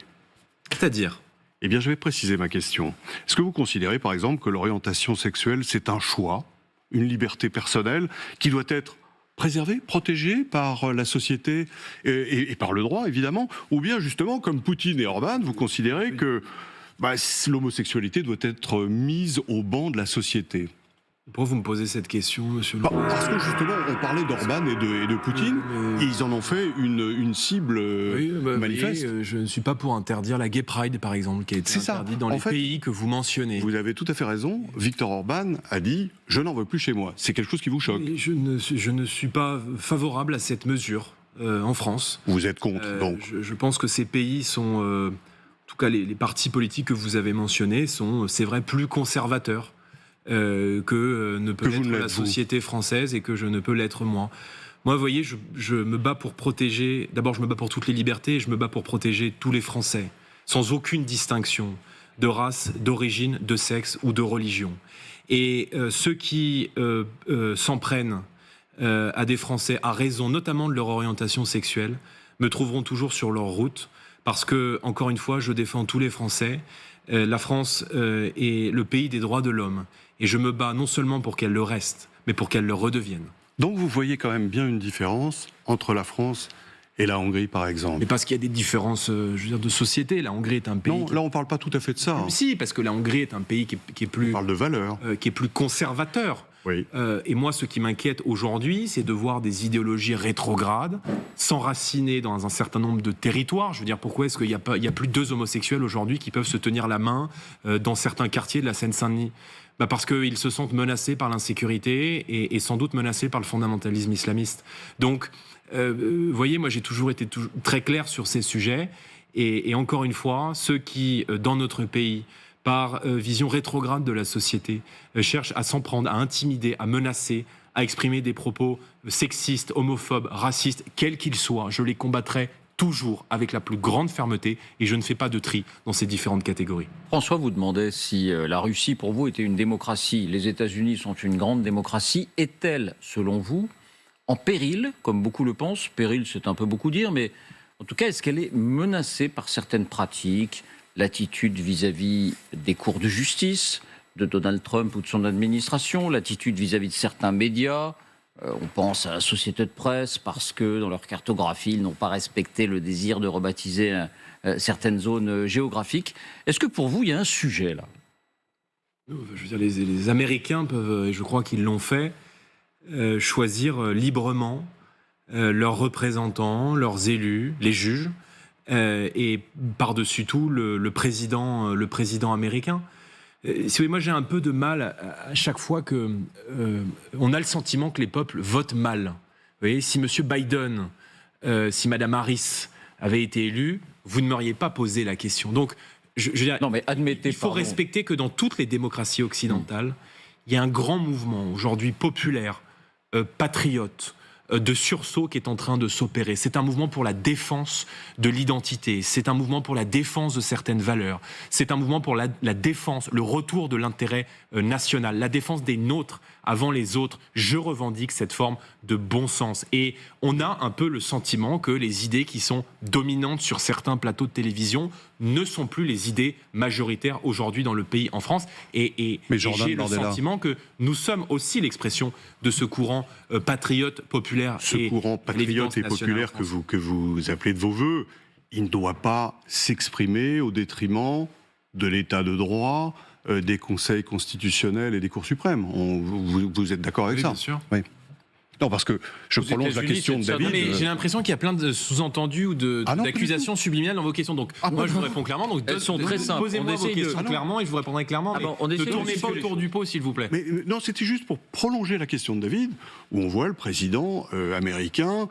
C'est-à-dire ? Eh bien, je vais préciser ma question. Est-ce que vous considérez, par exemple, que l'orientation sexuelle, c'est un choix, une liberté personnelle, qui doit être préservée, protégée par la société et par le droit, évidemment ? Ou bien, justement, comme Poutine et Orban, vous considérez que l'homosexualité doit être mise au banc de la société ? Pourquoi vous me posez cette question, monsieur Leroy ? Parce que justement, on parlait d'Orban et de Poutine, et ils en ont fait une cible manifeste. Je ne suis pas pour interdire la Gay Pride, par exemple, qui a été interdite dans les pays que vous mentionnez. Vous avez tout à fait raison. Viktor Orban a dit « je n'en veux plus chez moi ». C'est quelque chose qui vous choque. Je ne suis pas favorable à cette mesure en France. Vous êtes contre, donc. Je pense que ces pays sont... en tout cas, les partis politiques que vous avez mentionnés sont, c'est vrai, plus conservateurs que ne peut l'être la société française et que je ne peux l'être moi. Moi, vous voyez, je me bats pour protéger... D'abord, je me bats pour toutes les libertés et je me bats pour protéger tous les Français, sans aucune distinction de race, d'origine, de sexe ou de religion. Et ceux qui s'en prennent à des Français à raison notamment de leur orientation sexuelle me trouveront toujours sur leur route parce que, encore une fois, je défends tous les Français. La France est le pays des droits de l'homme. Et je me bats non seulement pour qu'elle le reste, mais pour qu'elle le redevienne. Donc vous voyez quand même bien une différence entre la France et la Hongrie, par exemple. Mais parce qu'il y a des différences de société. La Hongrie est un pays... Non, là on ne parle pas tout à fait de ça. Si, parce que la Hongrie est un pays qui est plus... On parle de valeurs. Qui est plus conservateur. Oui. Et moi, ce qui m'inquiète aujourd'hui, c'est de voir des idéologies rétrogrades s'enraciner dans un certain nombre de territoires. Je veux dire, pourquoi est-ce qu'il n'y a plus 2 homosexuels aujourd'hui qui peuvent se tenir la main dans certains quartiers de la Seine-Saint-Denis ? Parce qu'ils se sentent menacés par l'insécurité et sans doute menacés par le fondamentalisme islamiste. Donc, vous voyez, moi j'ai toujours été très clair sur ces sujets. Et encore une fois, ceux qui, dans notre pays, par vision rétrograde de la société, cherchent à s'en prendre, à intimider, à menacer, à exprimer des propos sexistes, homophobes, racistes, quels qu'ils soient, je les combattrai toujours avec la plus grande fermeté et je ne fais pas de tri dans ces différentes catégories. François vous demandait si la Russie, pour vous, était une démocratie. Les États-Unis sont une grande démocratie. Est-elle, selon vous, en péril, comme beaucoup le pensent ? Péril, c'est un peu beaucoup dire, mais en tout cas, est-ce qu'elle est menacée par certaines pratiques, l'attitude vis-à-vis des cours de justice, de Donald Trump ou de son administration, l'attitude vis-à-vis de certains médias ? On pense à la société de presse parce que dans leur cartographie, ils n'ont pas respecté le désir de rebaptiser certaines zones géographiques. Est-ce que pour vous, il y a un sujet là ? Je veux dire, les Américains peuvent, et je crois qu'ils l'ont fait, choisir librement leurs représentants, leurs élus, les juges, et par-dessus tout le président américain. Si vous voulez, moi j'ai un peu de mal à chaque fois que on a le sentiment que les peuples votent mal. Vous voyez, si M. Biden, si Mme Harris avait été élue, vous ne m'auriez pas posé la question. Donc, je veux dire, non, mais admettez, il faut respecter que dans toutes les démocraties occidentales, il y a un grand mouvement aujourd'hui populaire, patriote, de sursaut qui est en train de s'opérer. C'est un mouvement pour la défense de l'identité, c'est un mouvement pour la défense de certaines valeurs, c'est un mouvement pour la défense, le retour de l'intérêt national, la défense des nôtres avant les autres. Je revendique cette forme de bon sens. Et on a un peu le sentiment que les idées qui sont dominantes sur certains plateaux de télévision ne sont plus les idées majoritaires aujourd'hui dans le pays, en France. Et j'ai le sentiment que nous sommes aussi l'expression de ce courant patriote populaire. Ce courant patriote et populaire que vous appelez de vos voeux, il ne doit pas s'exprimer au détriment de l'état de droit, des conseils constitutionnels et des cours suprêmes. Vous êtes d'accord avec ça ? Bien sûr. Oui. Non, parce que je prolonge la question de David. Mais j'ai l'impression qu'il y a plein de sous-entendus ou d'accusations subliminales dans vos questions. Donc, moi, je vous réponds clairement. Donc, elles sont très simples. Posez-moi vos questions clairement et je vous répondrai clairement. Ne tournez pas autour du pot, s'il vous plaît. Mais non, c'était juste pour prolonger la question de David, où on voit le président américain.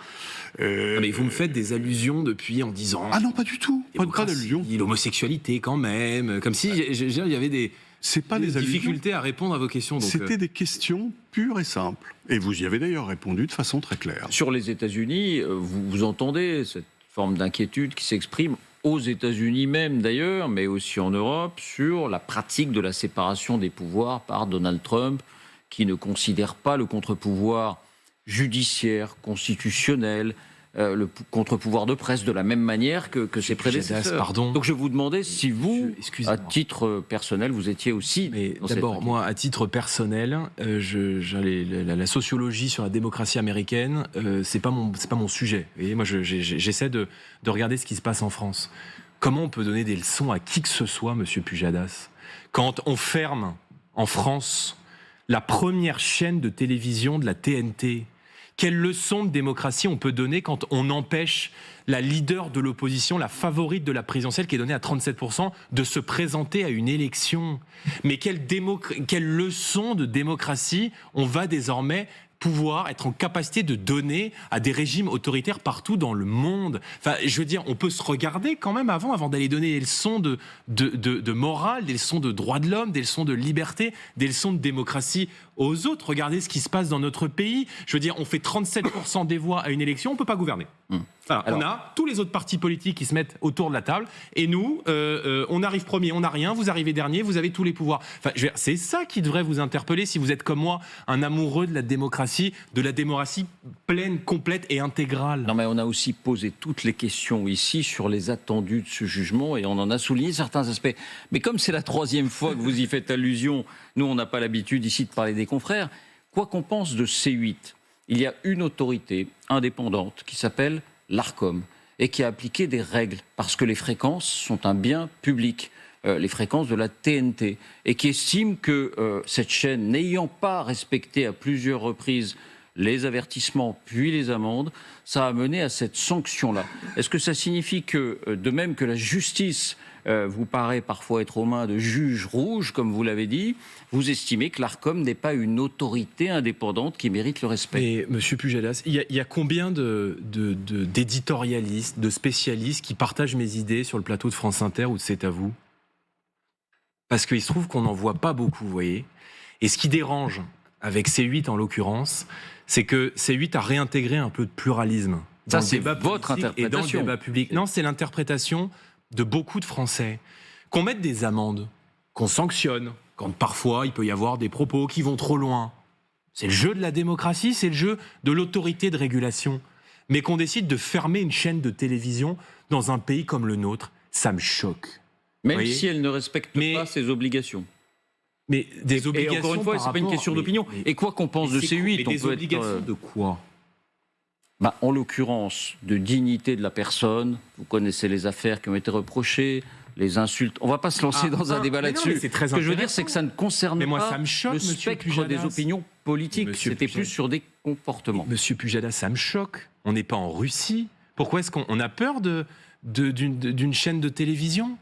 Mais vous me faites des allusions depuis en disant. Ah non, pas du tout. Pas d'allusion. L'homosexualité, quand même. Comme si il y avait des. C'est pas des difficultés à répondre à vos questions. C'était des questions pures et simples. Et vous y avez d'ailleurs répondu de façon très claire. Sur les États-Unis, vous entendez cette forme d'inquiétude qui s'exprime aux États-Unis même d'ailleurs, mais aussi en Europe, sur la pratique de la séparation des pouvoirs par Donald Trump, qui ne considère pas le contre-pouvoir judiciaire, constitutionnel, le contre-pouvoir de presse de la même manière que ses prédécesseurs. Pardon. Donc je vous demandais si vous, à titre personnel, vous étiez aussi... Mais d'abord, moi, à titre personnel, la sociologie sur la démocratie américaine, c'est pas mon sujet. Vous voyez, moi, j'essaie de regarder ce qui se passe en France. Comment on peut donner des leçons à qui que ce soit, Monsieur Pujadas, quand on ferme en France la première chaîne de télévision de la TNT. Quelle leçon de démocratie on peut donner quand on empêche la leader de l'opposition, la favorite de la présidentielle qui est donnée à 37%, de se présenter à une élection? Mais quelle leçon de démocratie on va désormais pouvoir être en capacité de donner à des régimes autoritaires partout dans le monde? Enfin, je veux dire, on peut se regarder quand même avant d'aller donner des leçons de morale, des leçons de droits de l'homme, des leçons de liberté, des leçons de démocratie aux autres. Regardez ce qui se passe dans notre pays. Je veux dire, on fait 37% des voix à une élection, on ne peut pas gouverner. Alors, on a tous les autres partis politiques qui se mettent autour de la table, et nous, on arrive premier, on n'a rien, vous arrivez dernier, vous avez tous les pouvoirs. Enfin, je veux dire, c'est ça qui devrait vous interpeller si vous êtes comme moi, un amoureux de la démocratie pleine, complète et intégrale. Non, mais on a aussi posé toutes les questions ici sur les attendus de ce jugement, et on en a souligné certains aspects. Mais comme c'est la 3e fois que vous y faites allusion, nous, on n'a pas l'habitude ici de parler des confrères. Quoi qu'on pense de C8, il y a une autorité indépendante qui s'appelle l'Arcom et qui a appliqué des règles parce que les fréquences sont un bien public, les fréquences de la TNT, et qui estime que cette chaîne, n'ayant pas respecté à plusieurs reprises les avertissements puis les amendes, ça a mené à cette sanction-là. Est-ce que ça signifie que, de même que la justice vous paraît parfois être aux mains de juges rouges, comme vous l'avez dit, vous estimez que l'Arcom n'est pas une autorité indépendante qui mérite le respect? Et Monsieur Pujadas, il y a combien d'éditorialistes, de spécialistes qui partagent mes idées sur le plateau de France Inter ou de C'est à vous? Parce qu'il se trouve qu'on n'en voit pas beaucoup, vous voyez. Et ce qui dérange avec C8 en l'occurrence, c'est que C8 a réintégré un peu de pluralisme. Ça, c'est votre interprétation. Et dans le débat public. Non, c'est l'interprétation de beaucoup de Français. Qu'on mette des amendes, qu'on sanctionne, quand parfois il peut y avoir des propos qui vont trop loin. C'est le jeu de la démocratie, c'est le jeu de l'autorité de régulation. Mais qu'on décide de fermer une chaîne de télévision dans un pays comme le nôtre, ça me choque. Même si elle ne respecte pas ses obligations. Mais des obligations. Et encore une fois, c'est pas une question d'opinion. Et quoi qu'on pense de C8, on des peut obligations être, de quoi? En l'occurrence, de dignité de la personne. Vous connaissez les affaires qui ont été reprochées, les insultes. On ne va pas se lancer dans un débat là-dessus. Ce que je veux dire, c'est que ça ne concerne pas le spectre des opinions politiques. C'était plus sur des comportements. Monsieur Pujadas, ça me choque. On n'est pas en Russie. Pourquoi est-ce qu'on a peur d'une chaîne de télévision?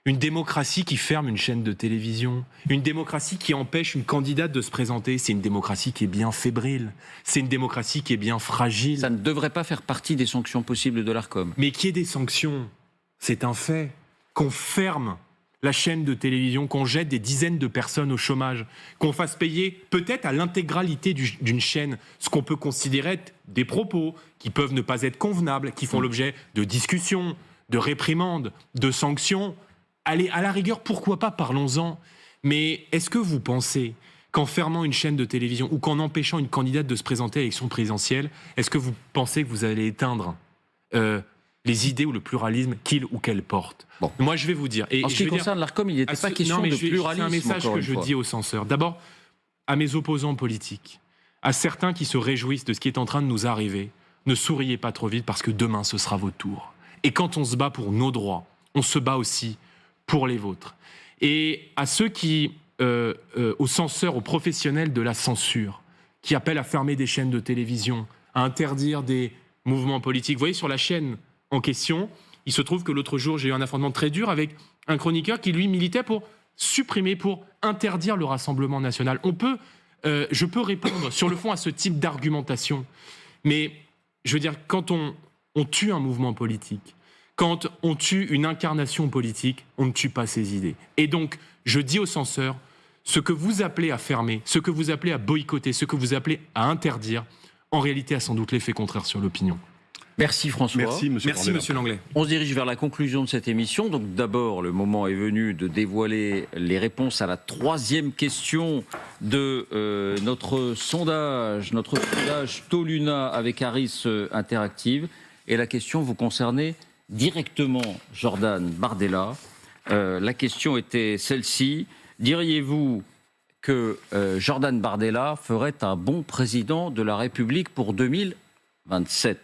Une démocratie qui ferme une chaîne de télévision, une démocratie qui empêche une candidate de se présenter, c'est une démocratie qui est bien fébrile, c'est une démocratie qui est bien fragile. Ça ne devrait pas faire partie des sanctions possibles de l'Arcom. Mais qu'il y ait des sanctions, c'est un fait. Qu'on ferme la chaîne de télévision, qu'on jette des dizaines de personnes au chômage, qu'on fasse payer peut-être à l'intégralité d'une chaîne ce qu'on peut considérer être des propos qui peuvent ne pas être convenables, qui font l'objet de discussions, de réprimandes, de sanctions. Allez, à la rigueur, pourquoi pas, parlons-en. Mais est-ce que vous pensez qu'en fermant une chaîne de télévision ou qu'en empêchant une candidate de se présenter à l'élection présidentielle, est-ce que vous pensez que vous allez éteindre les idées ou le pluralisme qu'il ou qu'elle porte? Moi, je vais vous dire... En ce qui concerne l'Arcom, il n'était pas question de pluralisme. C'est un message que je dis aux censeurs. D'abord, à mes opposants politiques, à certains qui se réjouissent de ce qui est en train de nous arriver, ne souriez pas trop vite parce que demain, ce sera votre tour. Et quand on se bat pour nos droits, on se bat aussi pour les vôtres. Et à ceux qui, aux censeurs, aux professionnels de la censure, qui appellent à fermer des chaînes de télévision, à interdire des mouvements politiques. Vous voyez, sur la chaîne en question, il se trouve que l'autre jour, j'ai eu un affrontement très dur avec un chroniqueur qui, lui, militait pour supprimer, pour interdire le Rassemblement national. Je peux répondre sur le fond à ce type d'argumentation. Mais, je veux dire, quand on tue un mouvement politique, quand on tue une incarnation politique, on ne tue pas ses idées. Et donc, je dis aux censeurs, ce que vous appelez à fermer, ce que vous appelez à boycotter, ce que vous appelez à interdire, en réalité a sans doute l'effet contraire sur l'opinion. Merci François. Merci Monsieur Langlais. On se dirige vers la conclusion de cette émission. Donc d'abord, le moment est venu de dévoiler les réponses à la 3e question de notre sondage Toluna avec Harris Interactive. Et la question vous concernait directement Jordan Bardella. La question était celle-ci. Diriez-vous que Jordan Bardella ferait un bon président de la République pour 2027 ?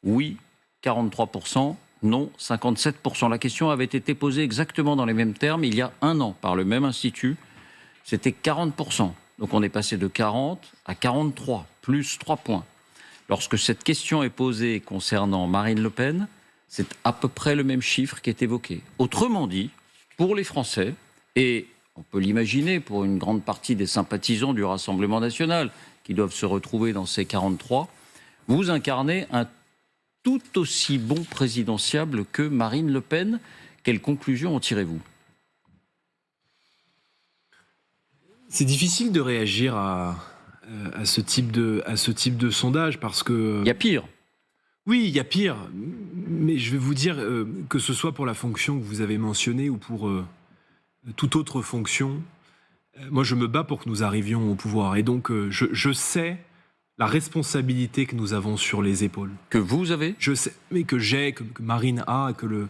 Oui, 43%, non, 57%. La question avait été posée exactement dans les mêmes termes il y a un an par le même institut. C'était 40% Donc on est passé de 40 à 43, plus 3 points. Lorsque cette question est posée concernant Marine Le Pen, c'est à peu près le même chiffre qui est évoqué. Autrement dit, pour les Français, et on peut l'imaginer pour une grande partie des sympathisants du Rassemblement national qui doivent se retrouver dans ces 43, vous incarnez un tout aussi bon présidentiable que Marine Le Pen. Quelle conclusion en tirez-vous ? C'est difficile de réagir à ce type de sondage parce que... Il y a pire. Oui, il y a pire. Mais je vais vous dire, que ce soit pour la fonction que vous avez mentionnée ou pour toute autre fonction, moi je me bats pour que nous arrivions au pouvoir. Et donc je sais la responsabilité que nous avons sur les épaules. Que vous avez ? Je sais, mais que j'ai, que Marine a, que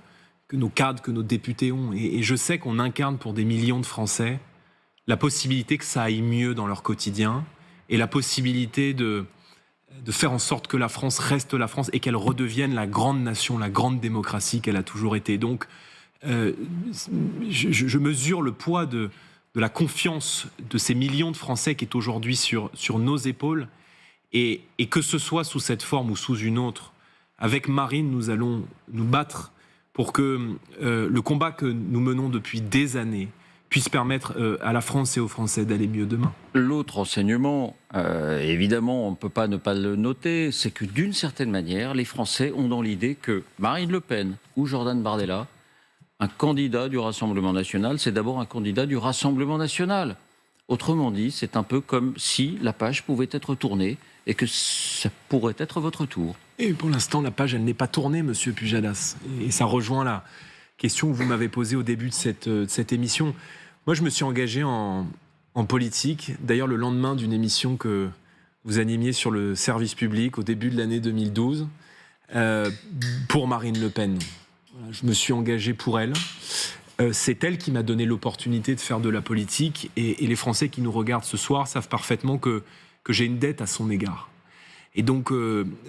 nos cadres, que nos députés ont. Et je sais qu'on incarne pour des millions de Français la possibilité que ça aille mieux dans leur quotidien et la possibilité de faire en sorte que la France reste la France et qu'elle redevienne la grande nation, la grande démocratie qu'elle a toujours été. Donc, je mesure le poids de la confiance de ces millions de Français qui est aujourd'hui sur nos épaules. Et que ce soit sous cette forme ou sous une autre, avec Marine, nous allons nous battre pour que le combat que nous menons depuis des années puisse permettre à la France et aux Français d'aller mieux demain. L'autre enseignement, évidemment, on ne peut pas ne pas le noter, c'est que d'une certaine manière, les Français ont dans l'idée que Marine Le Pen ou Jordan Bardella, un candidat du Rassemblement national, c'est d'abord un candidat du Rassemblement national. Autrement dit, c'est un peu comme si la page pouvait être tournée et que ça pourrait être votre tour. Et pour l'instant, la page, elle n'est pas tournée, monsieur Pujadas. Et ça rejoint la question que vous m'avez posée au début de cette émission. Moi, je me suis engagé en politique, d'ailleurs le lendemain d'une émission que vous animiez sur le service public au début de l'année 2012, pour Marine Le Pen. Voilà, je me suis engagé pour elle. C'est elle qui m'a donné l'opportunité de faire de la politique et les Français qui nous regardent ce soir savent parfaitement que j'ai une dette à son égard. Et donc,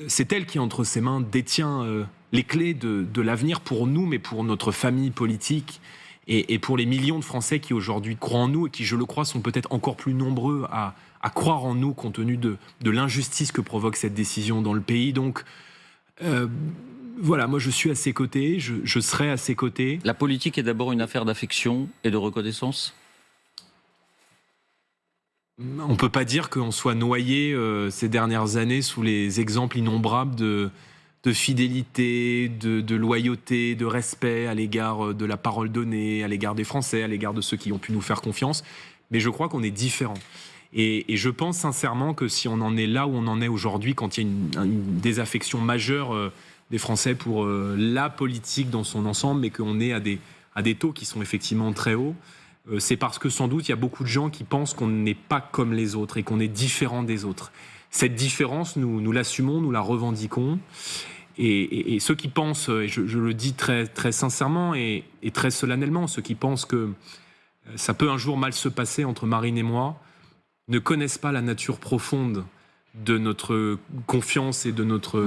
c'est elle qui, entre ses mains, détient les clés de l'avenir pour nous, mais pour notre famille politique et pour les millions de Français qui aujourd'hui croient en nous et qui, je le crois, sont peut-être encore plus nombreux à croire en nous compte tenu de l'injustice que provoque cette décision dans le pays. Donc, voilà, moi je suis à ses côtés, je serai à ses côtés. La politique est d'abord une affaire d'affection et de reconnaissance ? On ne peut pas dire qu'on soit noyé ces dernières années sous les exemples innombrables de fidélité, de loyauté, de respect à l'égard de la parole donnée, à l'égard des Français, à l'égard de ceux qui ont pu nous faire confiance. Mais je crois qu'on est différents. Et je pense sincèrement que si on en est là où on en est aujourd'hui, quand il y a une désaffection majeure des Français pour la politique dans son ensemble, mais qu'on est à des taux qui sont effectivement très hauts, c'est parce que sans doute il y a beaucoup de gens qui pensent qu'on n'est pas comme les autres et qu'on est différent des autres. Cette différence, nous l'assumons, nous la revendiquons. Et ceux qui pensent, et je le dis très, très sincèrement et très solennellement, ceux qui pensent que ça peut un jour mal se passer entre Marine et moi, ne connaissent pas la nature profonde de notre confiance et de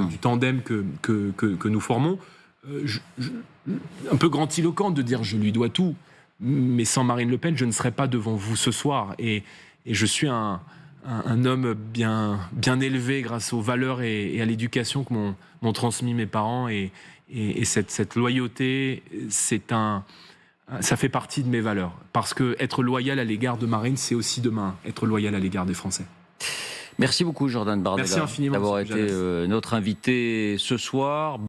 du tandem que nous formons. Un peu grandiloquent de dire je lui dois tout, mais sans Marine Le Pen, je ne serais pas devant vous ce soir. Et je suis un homme bien élevé grâce aux valeurs et à l'éducation que m'ont transmis mes parents. Et cette loyauté, ça fait partie de mes valeurs. Parce que être loyal à l'égard de Marine, c'est aussi demain être loyal à l'égard des Français. Merci beaucoup Jordan Bardella d'avoir été notre invité ce soir.